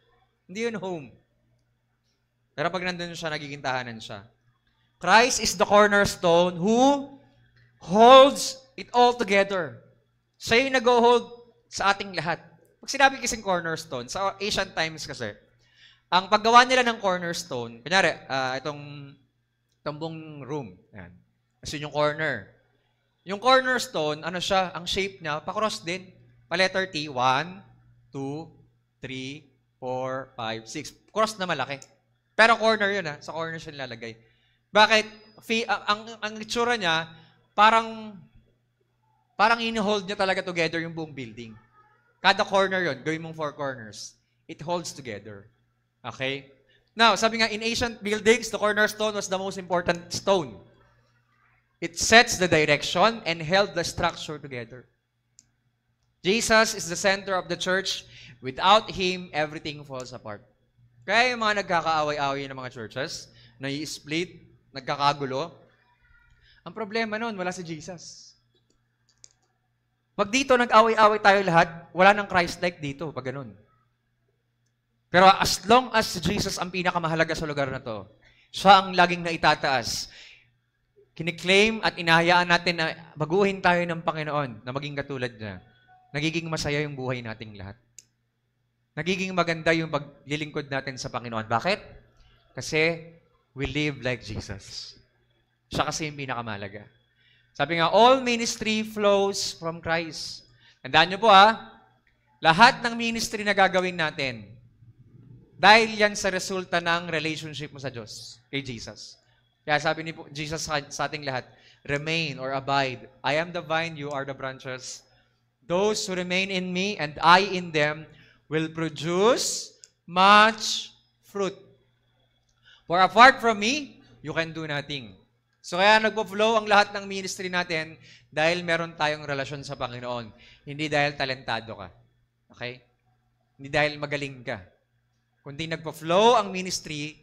Hindi yun home. Pero pag nandun siya, nagiging tahanan siya. Christ is the cornerstone who holds it all together. Siya yung nag-hold sa ating lahat. Pag sinabi kasing cornerstone, sa Asian Times kasi, ang paggawa nila ng cornerstone, kunyari, itong buong room, yan. Kasi yung corner. Yung cornerstone, ano siya, ang shape niya, pa-cross din. Pa-letter T, 1, 2, 3, 4, 5, 6. Cross na malaki. Pero corner yun, sa corner siya nilalagay. Bakit? Ang itsura niya, parang in-hold niya talaga together yung buong building. Kada corner yon, gawin mong 4 corners. It holds together. Okay? Now, sabi nga, in ancient buildings, the cornerstone was the most important stone. It sets the direction and held the structure together. Jesus is the center of the church. Without Him, everything falls apart. Kaya yung mga nagkakaaway-away ng mga churches, nai-split, nagkakagulo, ang problema nun, wala si Jesus. Pag dito nag-away-away tayo lahat, wala nang Christ-like dito, pag ganun. Pero as long as Jesus ang pinakamahalaga sa lugar na to, siya ang laging naitataas. Kiniklaim at inahayaan natin na baguhin tayo ng Panginoon na maging katulad niya. Nagiging masaya yung buhay nating lahat. Nagiging maganda yung paglilingkod natin sa Panginoon. Bakit? Kasi we live like Jesus. Siya kasi yung pinakamahalaga. Sabi nga, all ministry flows from Christ. Tandaan niyo po lahat ng ministry na gagawin natin, dahil yan sa resulta ng relationship mo sa Diyos, kay Jesus. Kaya sabi ni Jesus sa ating lahat, remain or abide. I am the vine, you are the branches. Those who remain in me and I in them will produce much fruit. For apart from me, you can do nothing. So kaya nagpo-flow ang lahat ng ministry natin dahil meron tayong relasyon sa Panginoon. Hindi dahil talentado ka. Okay? Hindi dahil magaling ka. Kundi nagpo-flow ang ministry,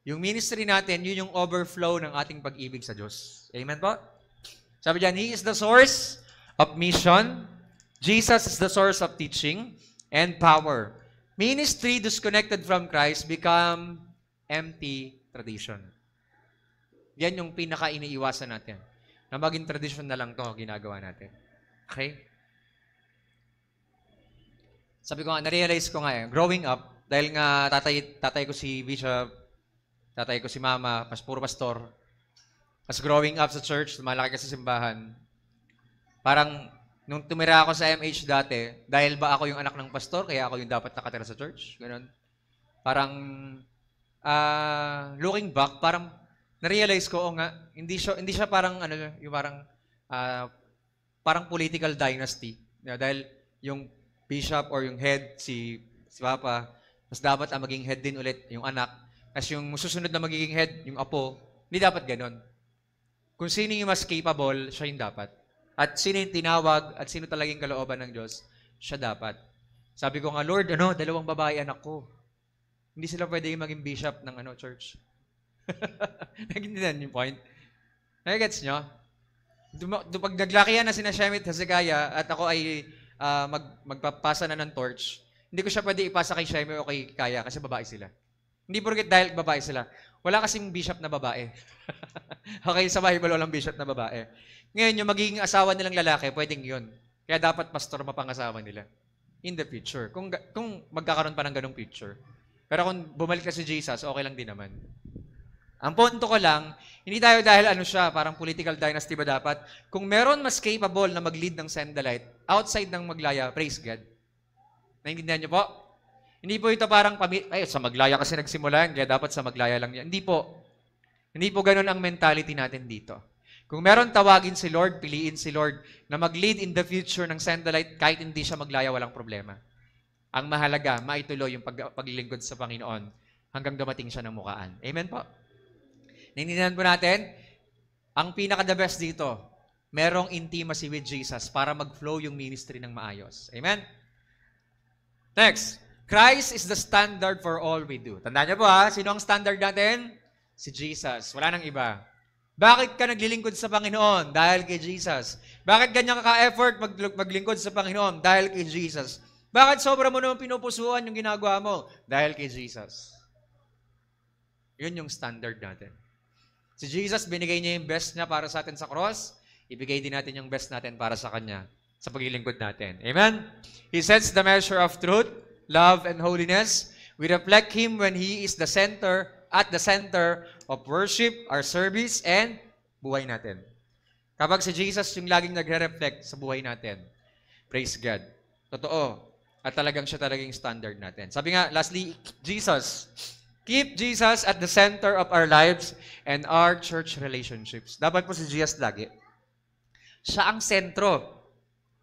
yung ministry natin, yun yung overflow ng ating pag-ibig sa Diyos. Amen po? Sabi diyan, He is the source of mission. Jesus is the source of teaching and power. Ministry disconnected from Christ become empty tradition. Yan yung pinaka-iniiwasan natin. Na maging tradition na lang to ginagawa natin. Okay? Sabi ko nga, narealize ko nga growing up, dahil nga tatay ko si Bishop, tatay ko si Mama, puro pastor, as growing up sa church, lumalaki ka sa simbahan, parang nung tumira ako sa MH dati, dahil ba ako yung anak ng pastor, kaya ako yung dapat nakatira sa church? Ganun. Parang, looking back, parang na-realize ko, nga, hindi siya parang, yung parang political dynasty. Dahil yung bishop or yung head, si Papa, mas dapat ang maging head din ulit yung anak. Kasi yung susunod na magiging head, yung apo, hindi dapat ganon. Kung sino yung mas capable, siya yung dapat. At sino yung tinawag, at sino talagang kalooban ng Diyos, siya dapat. Sabi ko nga, Lord, 2 babae anak ko. Hindi sila pwede maging bishop ng church. Nagintindihan yung point? Nagigets nyo? Pag naglaki yan na sina Shemit Hezekiah at ako ay magpapasa na ng torch, hindi ko siya pwede ipasa kay Shemit o kay Kaya kasi babae sila. Hindi porket dahil babae sila. Wala kasing bishop na babae. Okay, sa Bible walang bishop na babae. Ngayon, yung magiging asawa nilang lalaki, pwedeng yun. Kaya dapat pastor mapangasawa nila. In the future. Kung magkakaroon pa ng ganong future. Pero kung bumalik ka si Jesus, okay lang din naman. Ang punto ko lang, hindi tayo dahil parang political dynasty ba dapat? Kung meron mas capable na mag-lead ng Sendalite, outside ng Maglaya, praise God. Naintindihan niyo po? Hindi po ito parang, sa Maglaya kasi nagsimulan, kaya dapat sa Maglaya lang yan. Hindi po. Hindi po ganun ang mentality natin dito. Kung meron tawagin si Lord, piliin si Lord na mag-lead in the future ng Sendalite, kahit hindi siya Maglaya, walang problema. Ang mahalaga, maituloy yung paglilingkod sa Panginoon hanggang dumating siya ng mukaan. Amen po? Naintindihan po natin, ang pinaka-the best dito, merong intimacy with Jesus para mag-flow yung ministry ng maayos. Amen? Next, Christ is the standard for all we do. Tandaan niyo po sino ang standard natin? Si Jesus. Wala nang iba. Bakit ka naglilingkod sa Panginoon? Dahil kay Jesus. Bakit ganyan ka-effort maglingkod sa Panginoon? Dahil kay Jesus. Bakit sobra mo naman pinupusuan yung ginagawa mo? Dahil kay Jesus. Yun yung standard natin. Si Jesus, binigay niya yung best niya para sa atin sa cross. Ibigay din natin yung best natin para sa Kanya sa paglilingkod natin. Amen? He sets the measure of truth, love, and holiness. We reflect Him when He is at the center of worship, our service, and buhay natin. Kapag si Jesus yung laging nagre-reflect sa buhay natin, praise God. Totoo. At siya talagang standard natin. Sabi nga, lastly, Jesus. Keep Jesus at the center of our lives and our church relationships. Dapat po si Jesus lagi. Siya ang sentro.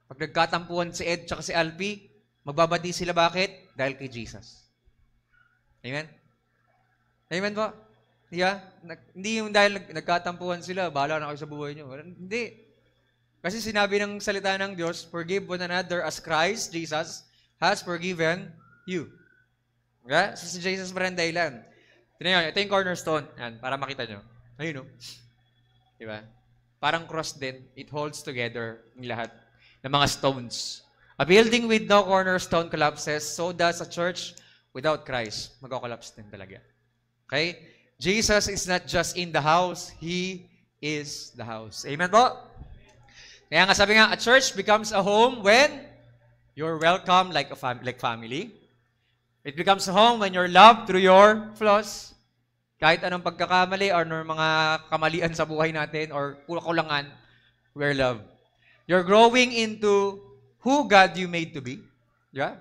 Pag nagkatampuhan si Ed at si Alpi, magbabati sila bakit? Dahil kay Jesus. Amen? Amen po? Yeah? Hindi yung dahil nagkatampuhan sila, bahala na kayo sa buhay nyo. Hindi. Kasi sinabi ng salita ng Diyos, forgive one another as Christ, Jesus, has forgiven you. Okay? So si Jesus pa rin dahilan. Tignan nyo, ito yung cornerstone. Yan, para makita nyo. Ayun, no? Diba? Parang cross din. It holds together yung lahat ng mga stones. A building with no cornerstone collapses, so does a church without Christ. Magko-collapse din talaga. Okay? Jesus is not just in the house, He is the house. Amen po? Kaya nga sabi nga, a church becomes a home when you're welcome like family. It becomes a home when you're loved through your flaws. Kahit anong pagkakamali or mga kamalian sa buhay natin or kulangan, we're loved. You're growing into who God you made to be. Yeah?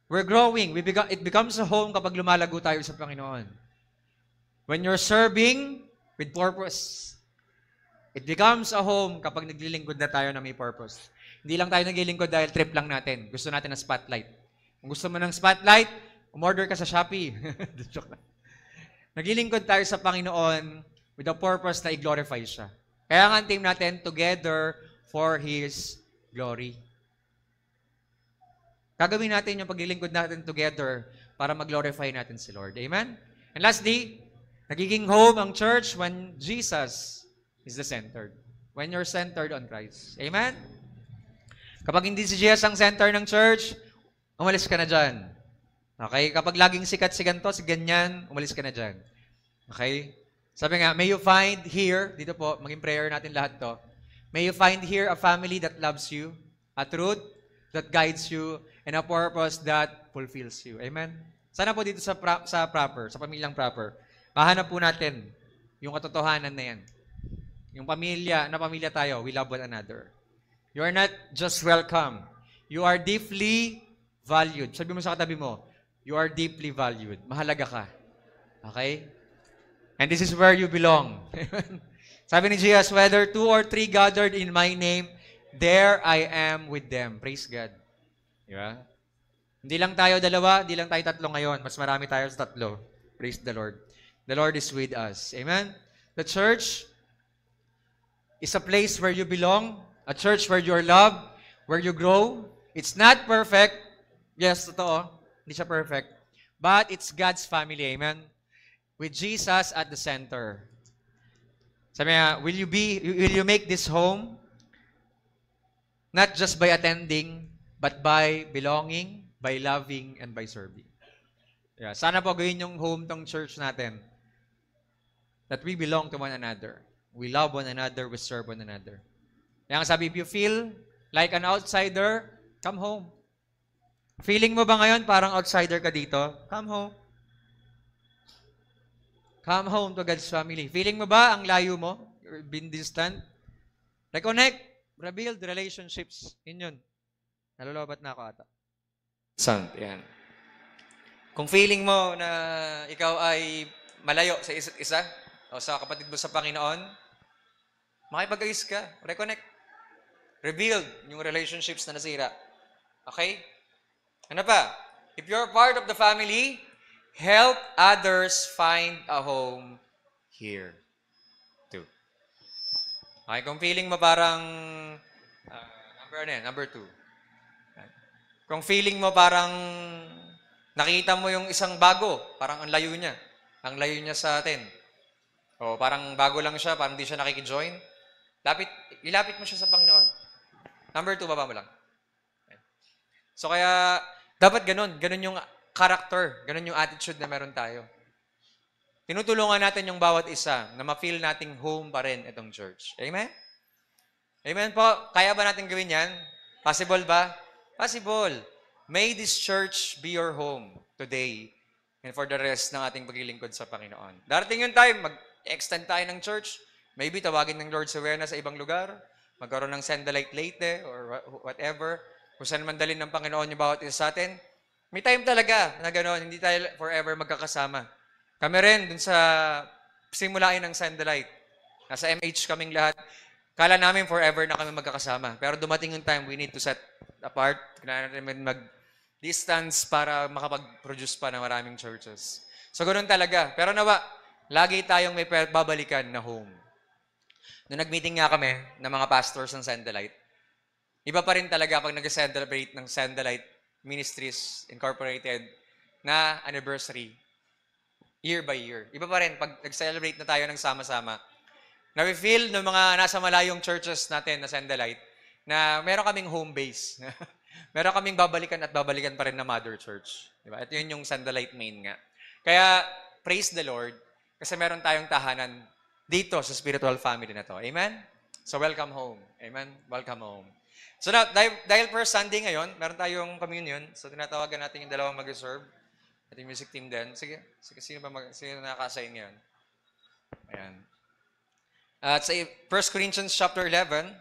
We're growing. It becomes a home kapag lumalago tayo sa Panginoon. When you're serving with purpose, it becomes a home kapag naglilingkod na tayo na may purpose. Hindi lang tayo naglilingkod dahil trip lang natin. Gusto natin ng spotlight. Kung gusto mo ng spotlight, umorder ka sa Shopee. Naglilingkod tayo sa Panginoon with a purpose na i-glorify siya. Kaya nga ang team natin, together for His glory. Gagawin natin yung paglilingkod natin together para mag-glorify natin si Lord. Amen? And lastly, nagiging home ang church when Jesus is the centered. When you're centered on Christ. Amen? Kapag hindi si Jesus ang center ng church, umalis ka na dyan. Okay? Kapag laging sikat si ganito, si ganyan, umalis ka na dyan. Okay? Sabi nga, may you find here, dito po, maging prayer natin lahat to, may you find here a family that loves you, a truth that guides you, and a purpose that fulfills you. Amen? Sana po dito sa pamilyang proper, mahanap po natin yung katotohanan na yan. Yung pamilya, na pamilya tayo, we love one another. You are not just welcome. You are deeply valued. Sabi mo sa katabi mo, you are deeply valued. Mahalaga ka. Okay? And this is where you belong. Sabi ni Jesus, whether 2 or 3 gathered in my name, there I am with them. Praise God. Diba? Hindi lang tayo dalawa, hindi lang tayo tatlo ngayon. Mas marami tayo sa tatlo. Praise the Lord. The Lord is with us. Amen? The church is a place where you belong, a church where you are loved, where you grow. It's not perfect. Yes, totoo. Hindi siya perfect. But it's God's family. Amen? With Jesus at the center. Sabi niya, will you make this home not just by attending, but by belonging, by loving, and by serving. Yeah. Sana po gawin yung home tong church natin. That we belong to one another. We love one another, we serve one another. Kaya sabi, if you feel like an outsider, come home. Feeling mo ba ngayon parang outsider ka dito? Come home. Come home to God's family. Feeling mo ba ang layo mo? You've been distant? Reconnect. Rebuild relationships. Yun. Nalolobat na ako ata. Sound. Yan. Kung feeling mo na ikaw ay malayo sa isa't isa o sa kapatid mo sa Panginoon, makipag-ayos ka. Reconnect. Rebuild yung relationships na nasira. Okay? Ano pa? If you're part of the family, help others find a home here too. Okay, kung feeling mo parang number 2. Kung feeling mo parang nakita mo yung isang bago, parang ang layo niya. Ang layo niya sa atin. O parang bago lang siya, parang hindi siya nakikijoin. Ilapit mo siya sa Panginoon. Number 2, baba mo lang. So kaya, dapat ganun. Ganun yung character. Ganun yung attitude na meron tayo. Tinutulungan natin yung bawat isa na ma-feel nating home pa rin itong church. Amen? Amen po? Kaya ba natin gawin yan? Possible ba? Possible. May this church be your home today and for the rest ng ating paglilingkod sa Panginoon. Darating yung time, mag-extend tayo ng church. Maybe tawagin ng Lord Sawena sa ibang lugar. Magkaroon ng Sandalite Leyte or whatever. Kung saan man dalhin ng Panginoon yung bawat isa sa atin. May time talaga na gano'n. Hindi tayo forever magkakasama. Kami rin, dun sa simulain ng Sandalite. Nasa MH kaming lahat. Kala namin forever na kami magkakasama. Pero dumating yung time, we need to set apart. Kailangan namin mag-distance para makapag-produce pa ng maraming churches. So, ganoon talaga. Pero nawa, lagi tayong may babalikan na home. Nung nag-meeting nga kami ng mga pastors ng Sandalite, iba pa rin talaga pag nag-celebrate ng Sandalite Ministries Incorporated na anniversary, year by year. Iba pa rin pag nag-celebrate na tayo ng sama-sama. Na-feel ng mga nasa malayong churches natin na Sandalite na meron kaming home base. Meron kaming babalikan at babalikan pa rin na mother church. Diba? Ito yun yung Sandalite main nga. Kaya, praise the Lord, kasi meron tayong tahanan dito sa spiritual family na to. Amen? So, welcome home. Amen? Welcome home. So, now, dahil first Sunday ngayon, meron tayong communion. So, tinatawagan natin yung dalawang mag-reserve. At yung music team din. Sige sino nakaka-assign ngayon? Ayan. At sa 1 Corinthians chapter 11,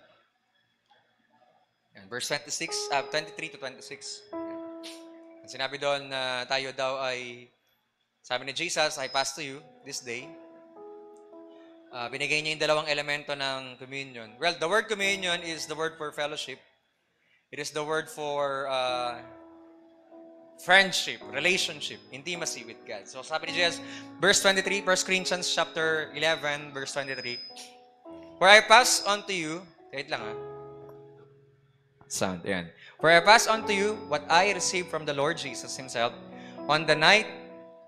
verse 23 to 26. Sinabi doon na tayo daw ay, sabi ni Jesus, I pass to you this day. Binigay niya yung dalawang elemento ng communion. Well, the word communion is the word for fellowship. It is the word for friendship, relationship, intimacy with God. So sabi ni Jesus, verse 23, 1 Corinthians chapter 11, verse 23. For I pass on to you, wait lang sound, yan. For I pass on to you what I received from the Lord Jesus Himself. On the night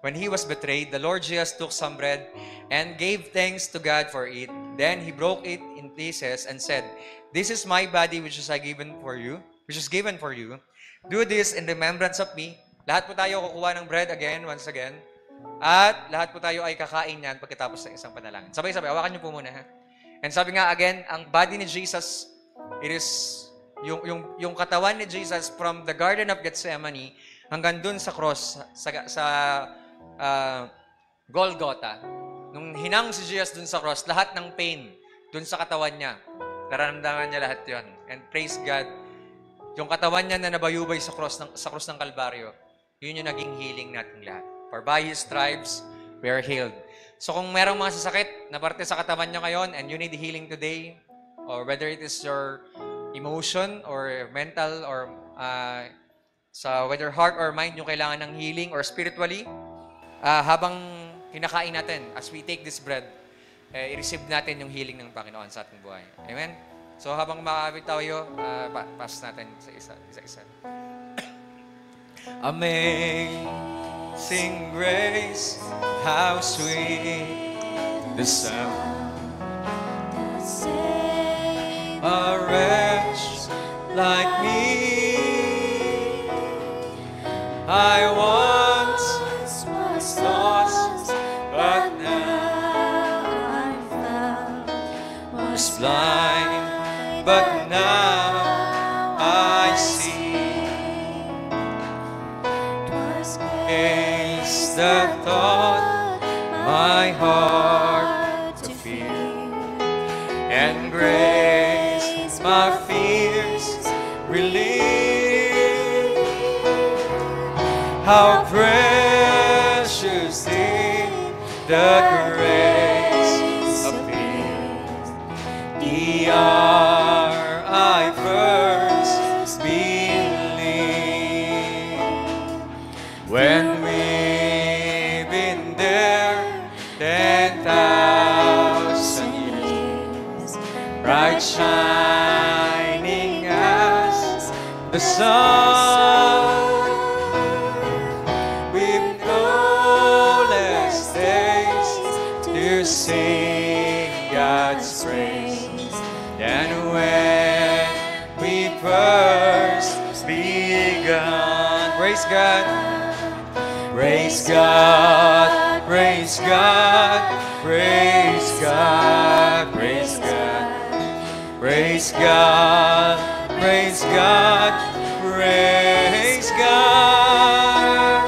when He was betrayed, the Lord Jesus took some bread and gave thanks to God for it. Then He broke it in pieces and said, This is my body which is given for you. Do this in remembrance of me. Lahat po tayo kukuha ng bread once again. At lahat po tayo ay kakain yan pagkatapos ng isang panalangin. Sabay-sabay, hawakan niyo po muna. Ha? And sabi nga again, ang body ni Jesus, it is yung katawan ni Jesus from the Garden of Gethsemane hanggang dun sa cross, sa Golgotha. Nung hinang si Jesus dun sa cross, lahat ng pain dun sa katawan niya, nararamdaman niya lahat yon. And praise God, yung katawan niya na nabayubay sa cross ng Kalbaryo, yun yung naging healing natin lahat. For by His stripes, we are healed. So kung merong mga sasakit na parte sa katawan niyo ngayon and you need healing today, or whether it is your emotion or mental or sa whether heart or mind yung kailangan ng healing or spiritually, habang kinakain natin, as we take this bread, i-receive natin yung healing ng Panginoon sa ating buhay. Amen? So habang makakabit tayo, pass natin sa isa-isa. Amazing grace, how sweet the sound. A wretch like me, I once was lost, but now I'm found. Was blind, but now I see. 'Twas grace that taught my heart to fear, and grace my fears relieved. How precious did the grace appear the hour I first believed. When we've been there 10,000 years, bright shining as the sun, we've no less days to sing God's praise than when we first begun. Praise God, praise God, praise God, praise God, praise God, praise God, praise God, praise God.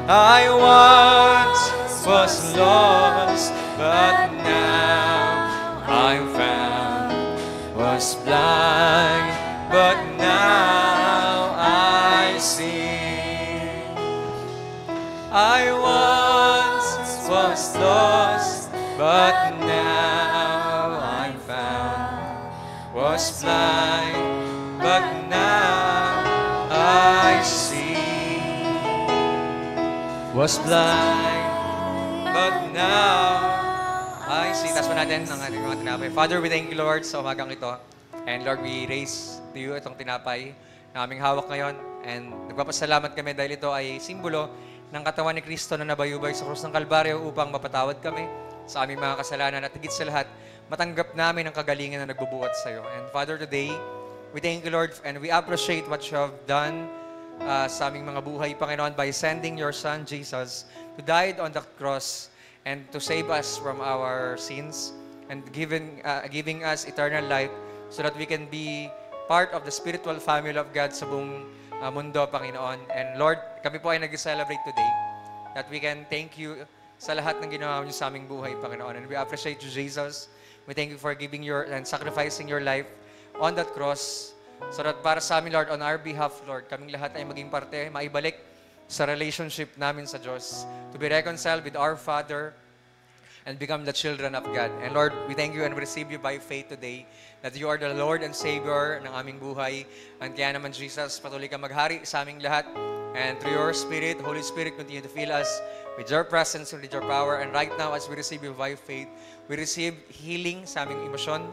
I once was lost, but now I'm found. Was blind, but now I see. I once was lost, but now I'm found. Was blind, but now I see. Was blind, but now I see. Taas mo natin ang ating mga tinapay. Father, we thank you, Lord, sa umagang ito. And Lord, we raise to you itong tinapay na aming hawak ngayon. And nagpapasalamat kami dahil ito ay simbolo ng katawan ni Kristo na nabayubay sa krus ng Kalbaryo upang mapatawad kami sa aming mga kasalanan at higit sa lahat, matanggap namin ang kagalingan na nagbubuhat sa iyo. And Father, today, we thank you, Lord, and we appreciate what you have done sa aming mga buhay, Panginoon, by sending your Son, Jesus, to die on the cross and to save us from our sins and giving us eternal life so that we can be part of the spiritual family of God sa buong mundo, Panginoon. And Lord, kami po ay nag-celebrate today that we can thank you sa lahat ng ginawa niyo sa aming buhay, Panginoon. And we appreciate you, Jesus. We thank you for giving and sacrificing your life on that cross so that para sa amin, Lord, on our behalf, Lord, kaming lahat ay maging parte, maibalik sa relationship namin sa Diyos, to be reconciled with our Father and become the children of God. And Lord, we thank you and we receive you by faith today that you are the Lord and Savior ng aming buhay. And kaya naman, Jesus, patuloy ka maghari sa aming lahat. And through your Spirit, Holy Spirit, continue to fill us with your presence and with your power. And right now, as we receive you by faith, we receive healing sa aming emosyon.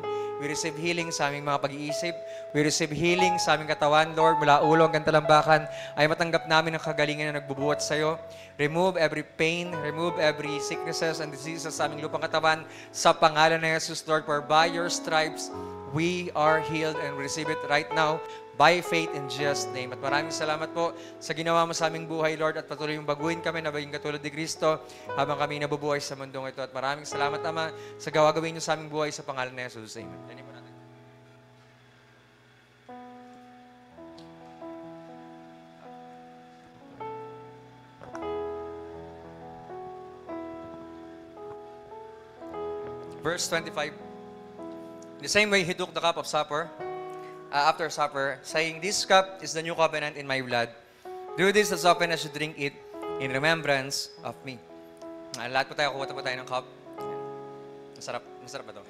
We receive healing sa aming mga pag-iisip. We receive healing sa aming katawan, Lord, mula ulo hanggang talambakan, ay matanggap namin ang kagalingan na nagbubuhat sa iyo. Remove every pain, remove every sicknesses and diseases sa aming lupang katawan sa pangalan ng Jesus, Lord, for by your stripes, we are healed and we receive it right now by faith in Jesus' name. At maraming salamat po sa ginawa mo sa aming buhay, Lord, at patuloy yung baguhin kami na maging katulad ni Kristo habang kami nabubuhay sa mundong ito. At maraming salamat, Ama, sa gawagawin niyo sa aming buhay sa pangalan ni Jesus. Amen. Thank you po natin. verse 25. In the same way, he took the cup of supper, after supper, saying, "This cup is the new covenant in my blood. Do this as often as you drink it in remembrance of me." Lahat po tayo, kuha po tayo ng cup. Masarap. Masarap ba ito?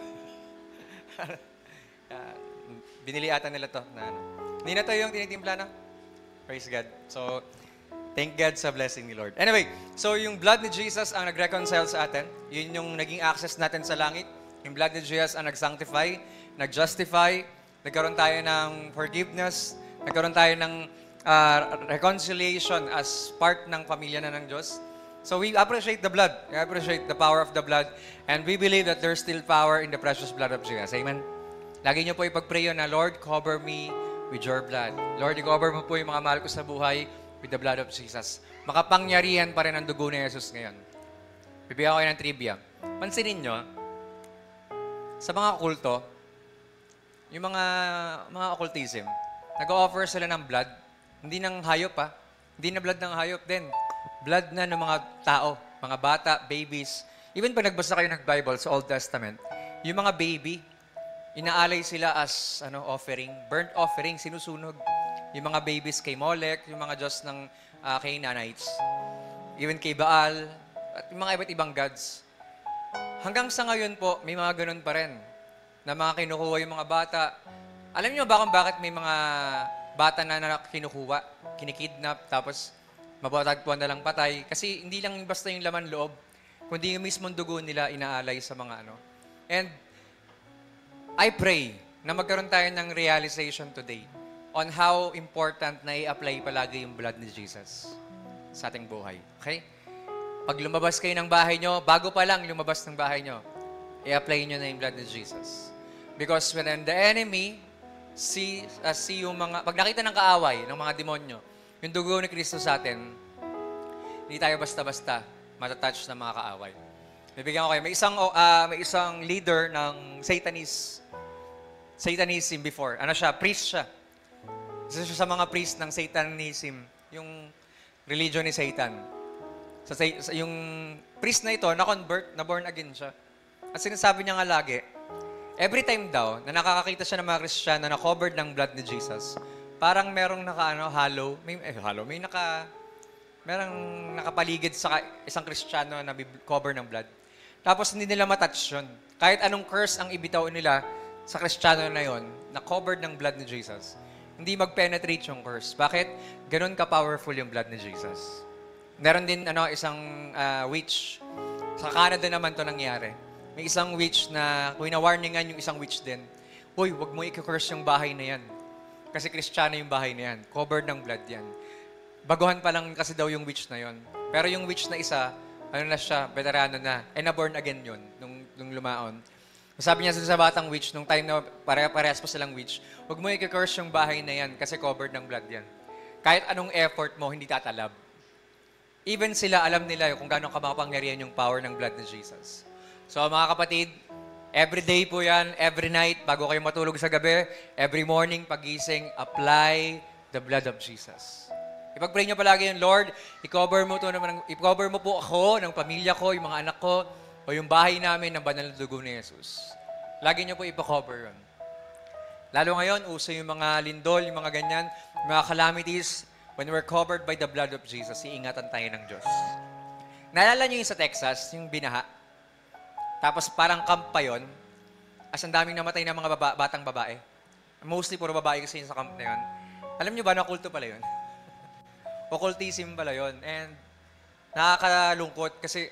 Binili ata nila to na ano. Hindi na to yung tinitimpla na. Praise God. So, thank God sa blessing ni Lord. Anyway, so yung blood ni Jesus ang nag-reconcile sa atin. Yun yung naging access natin sa langit. Yung blood ni Jesus ang nag-sanctify, nag-justify, nagkaroon tayo ng forgiveness, nagkaroon tayo ng reconciliation as part ng pamilya na ng Diyos. So we appreciate the blood. We appreciate the power of the blood. And we believe that there's still power in the precious blood of Jesus. Amen? Lagi niyo po ipag-pray yun na, Lord, cover me with your blood. Lord, i-cover mo po yung mga mahal ko sa buhay with the blood of Jesus. Makapangyarihan pa rin ang dugo ni Jesus ngayon. Bibigyan ko kayo ng trivia. Pansinin nyo, sa mga kulto, yung mga occultism, nag-offer sila ng blood, hindi ng hayop ha, hindi na blood ng hayop din. Blood na ng mga tao, mga bata, babies. Even pag nagbasa kayo ng Bible sa Old Testament, yung mga baby, inaalay sila as offering, burnt offering, sinusunog. Yung mga babies kay Molech, yung mga Diyos ng Canaanites, even kay Baal, at yung mga iba't ibang gods. Hanggang sa ngayon po, may mga ganun pa rin, na mga kinukuha yung mga bata. Alam niyo ba kung bakit may mga bata na kinukuha, kinikidnap, tapos mabatagpuan na lang patay? Kasi hindi lang basta yung laman loob, kundi yung mismong dugo nila inaalay sa mga And I pray na magkaroon tayo ng realization today on how important na i-apply palagi yung blood ni Jesus sa ating buhay. Okay? Pag lumabas kayo ng bahay nyo, bago pa lang lumabas ng bahay nyo, i-apply nyo na yung blood ni Jesus. Because when the enemy see yung mga, pag nakita ng kaaway, ng mga demonyo, yung dugo ni Kristo sa atin, hindi tayo basta-basta matatouch ng mga kaaway. Bibigyan ko kayo. May isang leader ng Satanism before. Priest siya. Isa siya sa mga priest ng Satanism, yung religion ni Satan. Yung priest na ito, na-convert, na-born again siya. At sinasabi niya nga lagi, every time daw na nakakakita siya ng mga Kristiyano na covered ng blood ni Jesus, parang merong merong nakapaligid sa isang Kristiyano na cover ng blood. Tapos hindi nila matouch yun. Kahit anong curse ang ibitaw nila sa Kristiyano na yon, na covered ng blood ni Jesus, hindi mag-penetrate yung curse. Bakit? Ganon ka-powerful yung blood ni Jesus. Meron din isang witch. Sa Canada naman to nangyari. May isang witch na, kung na-warningan yung isang witch din, "Uy, wag mo i-curse yung bahay na yan. Kasi Kristiyano yung bahay na yan. Covered ng blood yan." Baguhan pa lang kasi daw yung witch na yon. Pero yung witch na isa, na siya, veterano na, na-born again yun, nung lumaon. Sabi niya sa batang witch, nung time na parehas pa silang witch, "Wag mo i-curse yung bahay na yan kasi covered ng blood yan. Kahit anong effort mo, hindi tatalab." Even sila, alam nila kung gaano kamapangyarihan yung power ng blood ni Jesus. So mga kapatid, every day po yan, every night, bago kayo matulog sa gabi, every morning, pagising, apply the blood of Jesus. Ipag-pray niyo palagi yun, "Lord, i-cover mo po ako, ng pamilya ko, yung mga anak ko, o yung bahay namin ng banal na dugo ni Jesus." Lagi niyo po ipa-cover yun. Lalo ngayon, uso yung mga lindol, yung mga ganyan, mga calamities. When we're covered by the blood of Jesus, iingatan tayo ng Diyos. Naalala niyo yung sa Texas, yung binaha? Tapos parang camp pa yun. As ang daming namatay ng mga batang babae. Mostly puro babae kasi yun sa camp na yun. Alam niyo ba na kulto pala yun? Occultism pala yun. And nakakalungkot kasi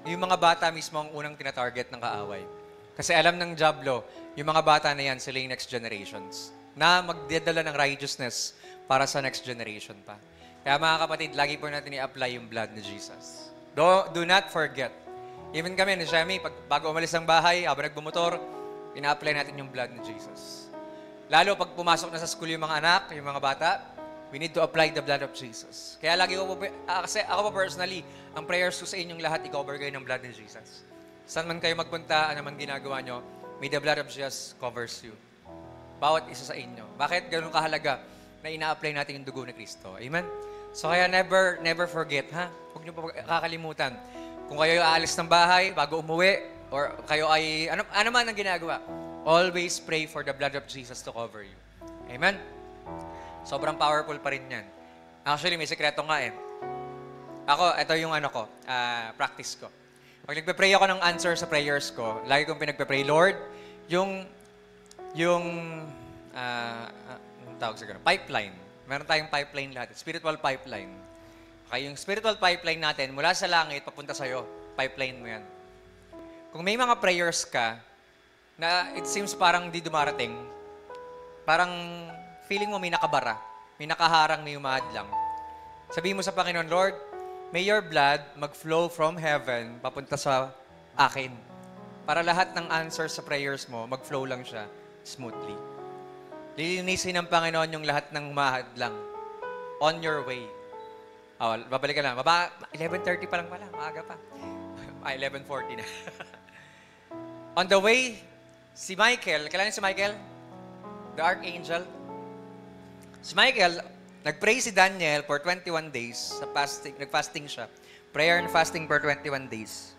yung mga bata mismo ang unang tinatarget ng kaaway. Kasi alam ng Diablo, yung mga bata na yan, sila yung next generations na magdadala ng righteousness para sa next generation pa. Kaya mga kapatid, lagi po natin i-apply yung blood ni Jesus. Do not forget. Even kami ni Shemi, bago umalis ng bahay, habang nagbumotor, ina-apply natin yung blood ni Jesus. Lalo pag pumasok na sa school yung mga anak, yung mga bata, we need to apply the blood of Jesus. Kaya lagi ko po, kasi ako po personally, ang prayers ko sa inyong lahat, i-cover kayo ng blood ni Jesus. Saan man kayo magpunta, ano man ginagawa nyo, may the blood of Jesus covers you. Bawat isa sa inyo. Bakit ganun kahalaga na ina-apply natin yung dugo ni Kristo? Amen? So kaya never forget, ha? Huwag nyo pa kakalimutan. Kung kayo aalis ng bahay, bago umuwi, or kayo ay, ano man ang ginagawa, always pray for the blood of Jesus to cover you. Amen? Sobrang powerful pa rin yan. Actually, may sekreto nga eh. Ako, ito yung practice ko. Pag nagpe-pray ako ng answer sa prayers ko, lagi kong pinagpe-pray, Lord, yung tawag sa ganun, pipeline. Meron tayong pipeline lahat. Spiritual pipeline. Okay, yung spiritual pipeline natin, mula sa langit, papunta sa'yo. Pipeline mo yan. Kung may mga prayers ka, na it seems parang di dumarating, parang feeling mo may nakabara, may nakaharang, may umahadlang. Sabihin mo sa Panginoon, Lord, may your blood mag-flow from heaven papunta sa akin. Para lahat ng answers sa prayers mo, mag-flow lang siya smoothly. Lilinisin ng Panginoon yung lahat ng umahadlang. On your way. Babalik ka lang. 11:30 pa lang pala. Maaga pa. 11:40 na. On the way, si Michael, kailan si Michael? The Archangel. Si Michael, nag-pray si Daniel for 21 days. Sa fasting, nag-fasting siya. Prayer and fasting for 21 days.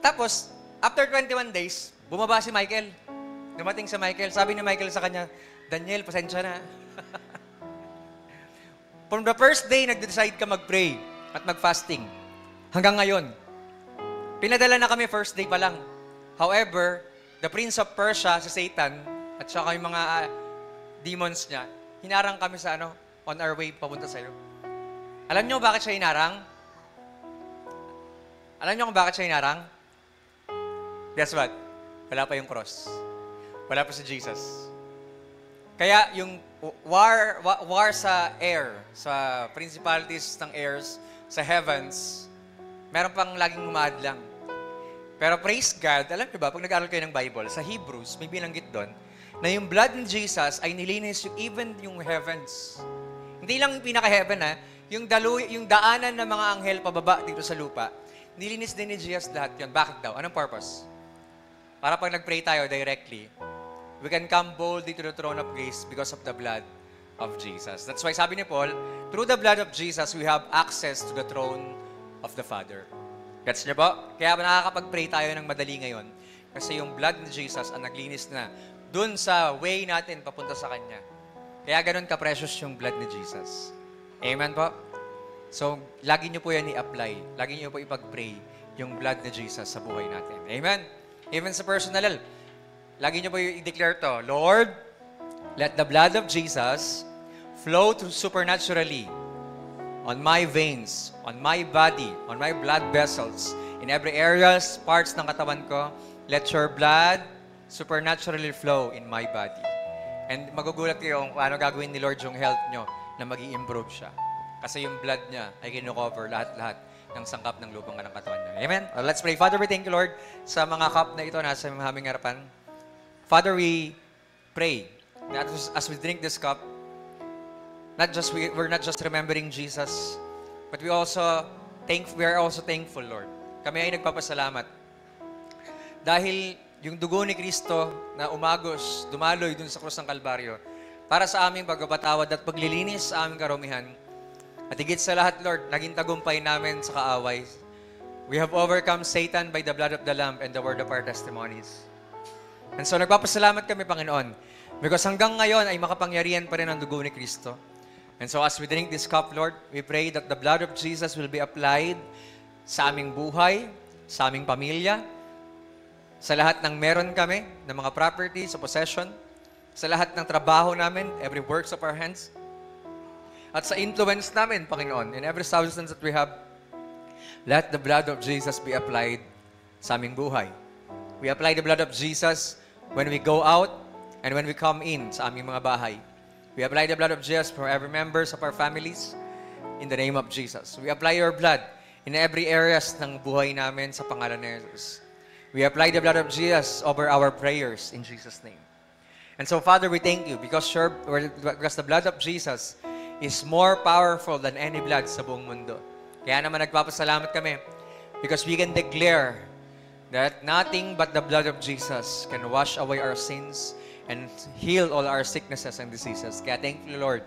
Tapos, after 21 days, bumaba si Michael. Dumating si Michael. Sabi ni Michael sa kanya, Daniel, pasensya na. From the first day, nag-decide ka mag-pray at mag-fasting. Hanggang ngayon. Pinadala na kami first day pa lang. However, the Prince of Persia, si Satan, at saka yung mga demons niya, hinarang kami sa on our way papunta sa'yo. Alam niyo bakit siya hinarang? Alam niyo kung bakit siya hinarang? Guess what? Wala pa yung cross. Wala pa si Jesus. Kaya yung war sa air, sa principalities ng airs, sa heavens, meron pang laging umaadlang. Pero praise God, alam niyo ba, pag nag-aaral kayo ng Bible, sa Hebrews, may binanggit doon, na yung blood ni Jesus ay nilinis even yung heavens. Hindi lang yung pinaka-heaven yung daanan ng mga anghel pababa dito sa lupa, nilinis din ni Jesus lahat yun. Bakit daw? Anong purpose? Para pag nag-pray tayo directly, we can come boldly to the throne of grace because of the blood of Jesus. That's why sabi ni Paul, through the blood of Jesus, we have access to the throne of the Father. Gets niyo po? Kaya nakakapag-pray tayo ng madali ngayon. Kasi yung blood ni Jesus ang naglinis na dun sa way natin papunta sa Kanya. Kaya ganun ka-precious yung blood ni Jesus. Amen po? So, lagi niyo po yan i-apply. Lagi niyo po ipag-pray yung blood ni Jesus sa buhay natin. Amen? Even sa personal, lagi niyo po i-declare to, Lord, let the blood of Jesus flow supernaturally on my veins, on my body, on my blood vessels, in every areas, parts ng katawan ko. Let your blood supernaturally flow in my body. And magugulat kayo kung paano gagawin ni Lord yung health nyo na mag-i-improve siya. Kasi yung blood niya ay kino-cover lahat-lahat ng sangkap ng lupang ng katawan niya. Amen? Let's pray. Father, we thank you, Lord, sa mga cup na ito nasa aming harapan. Father, we pray that as we drink this cup, we're not just remembering Jesus, but we are also thankful, Lord. Kami ay nagpapasalamat. Dahil yung dugo ni Kristo na umagos, dumaloy dun sa krus ng Kalbaryo, para sa aming pagpapatawad at paglilinis sa aming karumihan. At higit sa lahat, Lord, naging tagumpay namin sa kaaway. We have overcome Satan by the blood of the Lamb and the word of our testimonies. And so nagpapasalamat kami, Panginoon, because hanggang ngayon ay makapangyarihan pa rin ang dugo ni Kristo. And so as we drink this cup, Lord, we pray that the blood of Jesus will be applied sa aming buhay, sa aming pamilya, sa lahat ng meron kami, ng mga property, sa possession, sa lahat ng trabaho namin, every works of our hands, at sa influence namin, Panginoon, in every substance that we have, let the blood of Jesus be applied sa aming buhay. We apply the blood of Jesus when we go out and when we come in sa aming mga bahay. We apply the blood of Jesus for every members of our families in the name of Jesus. We apply your blood in every areas ng buhay namin sa pangalan ni Jesus. We apply the blood of Jesus over our prayers in Jesus' name. And so, Father, we thank you because the blood of Jesus is more powerful than any blood sa buong mundo. Kaya naman nagpapasalamat kami because we can declare that nothing but the blood of Jesus can wash away our sins and heal all our sicknesses and diseases. Kaya thank you, Lord.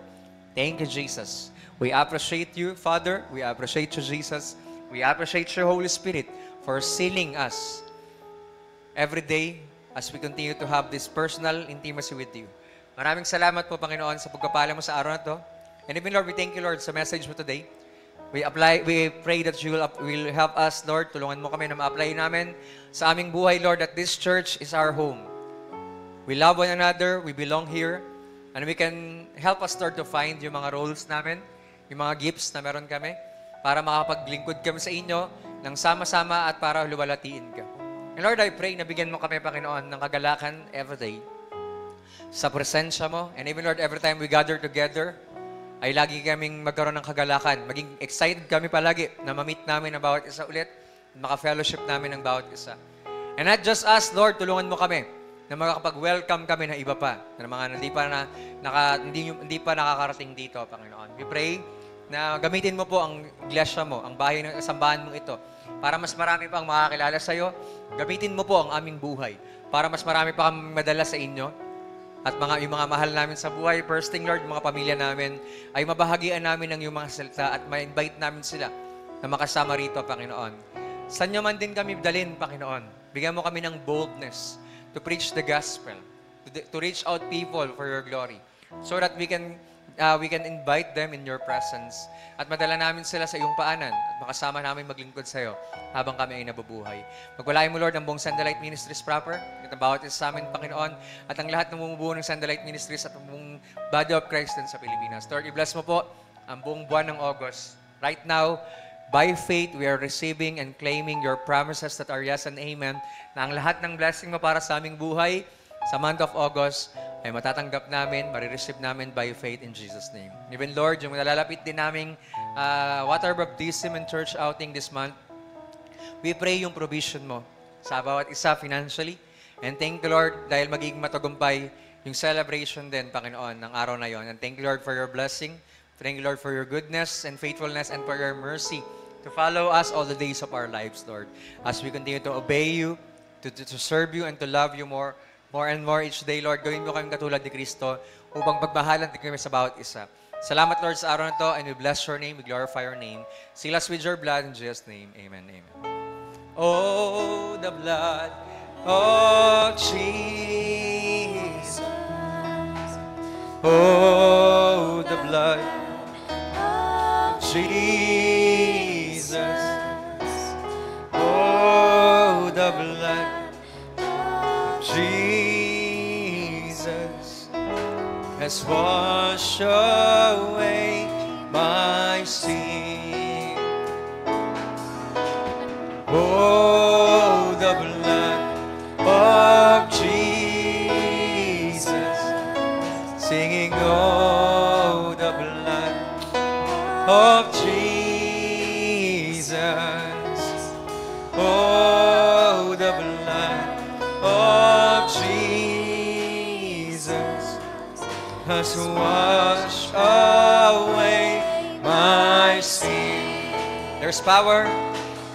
Thank you, Jesus. We appreciate you, Father. We appreciate you, Jesus. We appreciate your Holy Spirit for sealing us every day as we continue to have this personal intimacy with you. Maraming salamat po, Panginoon, sa pagpapala mo sa araw na to. And even, Lord, we thank you, Lord, sa message mo today. We pray that you will help us, Lord. Tulungan mo kami na ma-apply namin sa aming buhay, Lord, that this church is our home. We love one another, we belong here, and we can help us, Lord, to find yung mga roles namin, yung mga gifts na meron kami, para makapaglingkod kami sa inyo ng sama-sama at para luwalatiin ka. And Lord, I pray na bigyan mo kami, Panginoon, ng kagalakan every day sa presensya mo. And even, Lord, every time we gather together, ay lagi kaming magkaroon ng kagalakan. Maging excited kami palagi na ma-meet namin ang bawat isa ulit, maka-fellowship namin ang bawat isa. And not just us, Lord, tulungan mo kami na makakapag-welcome kami na iba pa, na mga hindi pa nakakarating dito, Panginoon. We pray na gamitin mo po ang iglesia mo, ang bahay ng sambahan mong ito, para mas marami pang makakilala sa iyo. Gamitin mo po ang aming buhay, para mas marami pa kami madala sa inyo. At yung mga mahal namin sa buhay, first thing, Lord, mga pamilya namin, ay mabahagian namin ng iyong mga salita at ma-invite namin sila na makasama rito, Panginoon. Saan nyo man din kami dalhin, Panginoon, bigyan mo kami ng boldness to preach the gospel, to reach out people for your glory, so that we can invite them in your presence at madala namin sila sa iyong paanan at makasama namin maglingkod sa iyo habang kami ay nabubuhay. Pagwalain mo, Lord, ang buong Sandalite Ministries proper, at ang bawat isa sa amin, Panginoon, at ang lahat ng bumubuo ng Sandalite Ministries at ang buong body of Christ din sa Pilipinas. Lord, i-bless mo po ang buong buwan ng August. Right now, by faith, we are receiving and claiming your promises that are yes and amen, na ang lahat ng blessing mo para sa aming buhay sa month of August ay matatanggap namin, marireceive namin by faith in Jesus' name. Even, Lord, yung nalalapit din naming water baptism and church outing this month, we pray yung provision mo sa bawat isa financially. And thank you, Lord, dahil magiging matagumpay yung celebration din, Panginoon, ng araw na yon. And thank you, Lord, for your blessing. Thank you, Lord, for your goodness and faithfulness and for your mercy to follow us all the days of our lives, Lord, as we continue to obey you, to serve you, and to love you more and more each day, Lord. Gawin mo kami katulad ni Kristo upang pagmahalan din kami sa bawat isa. Salamat, Lord, sa araw na to, and we bless your name, we glorify your name. Seal us with your blood in Jesus' name. Amen, amen. Oh, the blood of Jesus. Oh, the blood of Jesus. Oh, the blood Jesus has washed away my sin. Oh, the blood of Jesus, singing, oh, the blood of Jesus. Oh, the blood of Jesus has washed away my sin. There's power,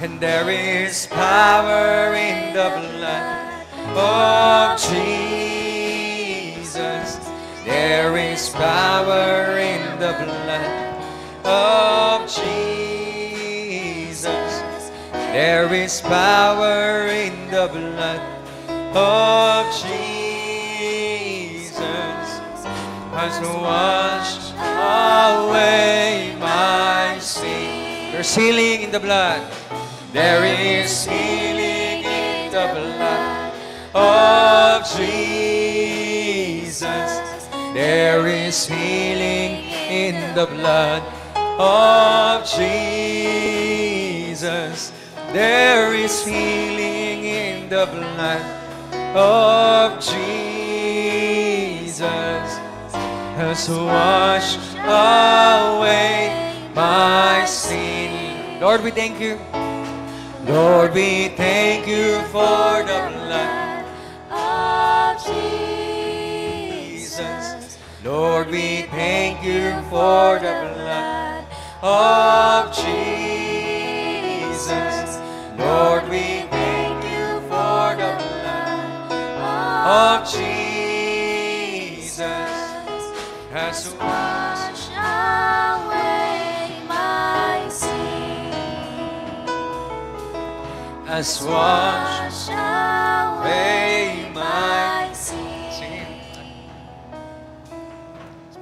and there is power in the blood of Jesus. There is power in the blood of Jesus. There is power in the blood of Jesus, has washed away my sin. There's healing in the blood. There is healing in the blood of Jesus. There is healing in the blood of Jesus. There is healing in the blood of Jesus, has washed away my sin. Lord, we thank you. Lord, we thank you for the blood of Jesus. Lord, we thank you for the blood of Jesus. Lord, we thank you for the blood of Jesus, has washed away my sin. has washed away my sin.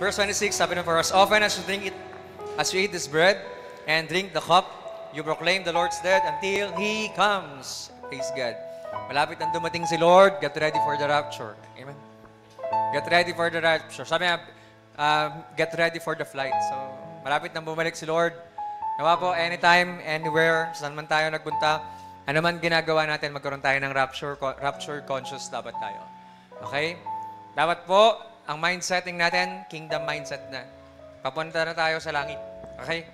Verse 26, sabi na, for as often as you eat this bread and drink the cup, you proclaim the Lord's death until He comes. Praise God. Malapit nang dumating si Lord, get ready for the rapture. Amen. Get ready for the rapture. Sabi nga, get ready for the flight. So, malapit nang bumalik si Lord. Nawa po, anytime, anywhere, saan man tayo nagpunta, ano man ginagawa natin, magkaroon tayo ng rapture conscious dapat tayo. Okay? Dapat po, ang mindsetting natin, kingdom mindset na. Papunta na tayo sa langit. Okay?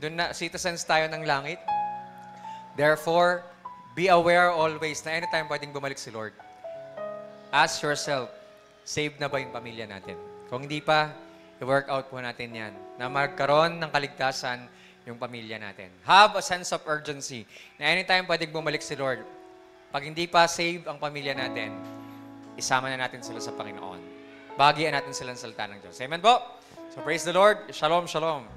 Doon na, citizens tayo ng langit. Therefore, be aware always na anytime pwedeng bumalik si Lord. Ask yourself, saved na ba yung pamilya natin? Kung hindi pa, i-work out po natin yan. Na magkaroon ng kaligtasan yung pamilya natin. Have a sense of urgency na anytime pwedeng bumalik si Lord. Pag hindi pa save ang pamilya natin, isama na natin sila sa Panginoon. Bagian natin sila ng salita ng Diyos. Amen po? So praise the Lord. Shalom, shalom.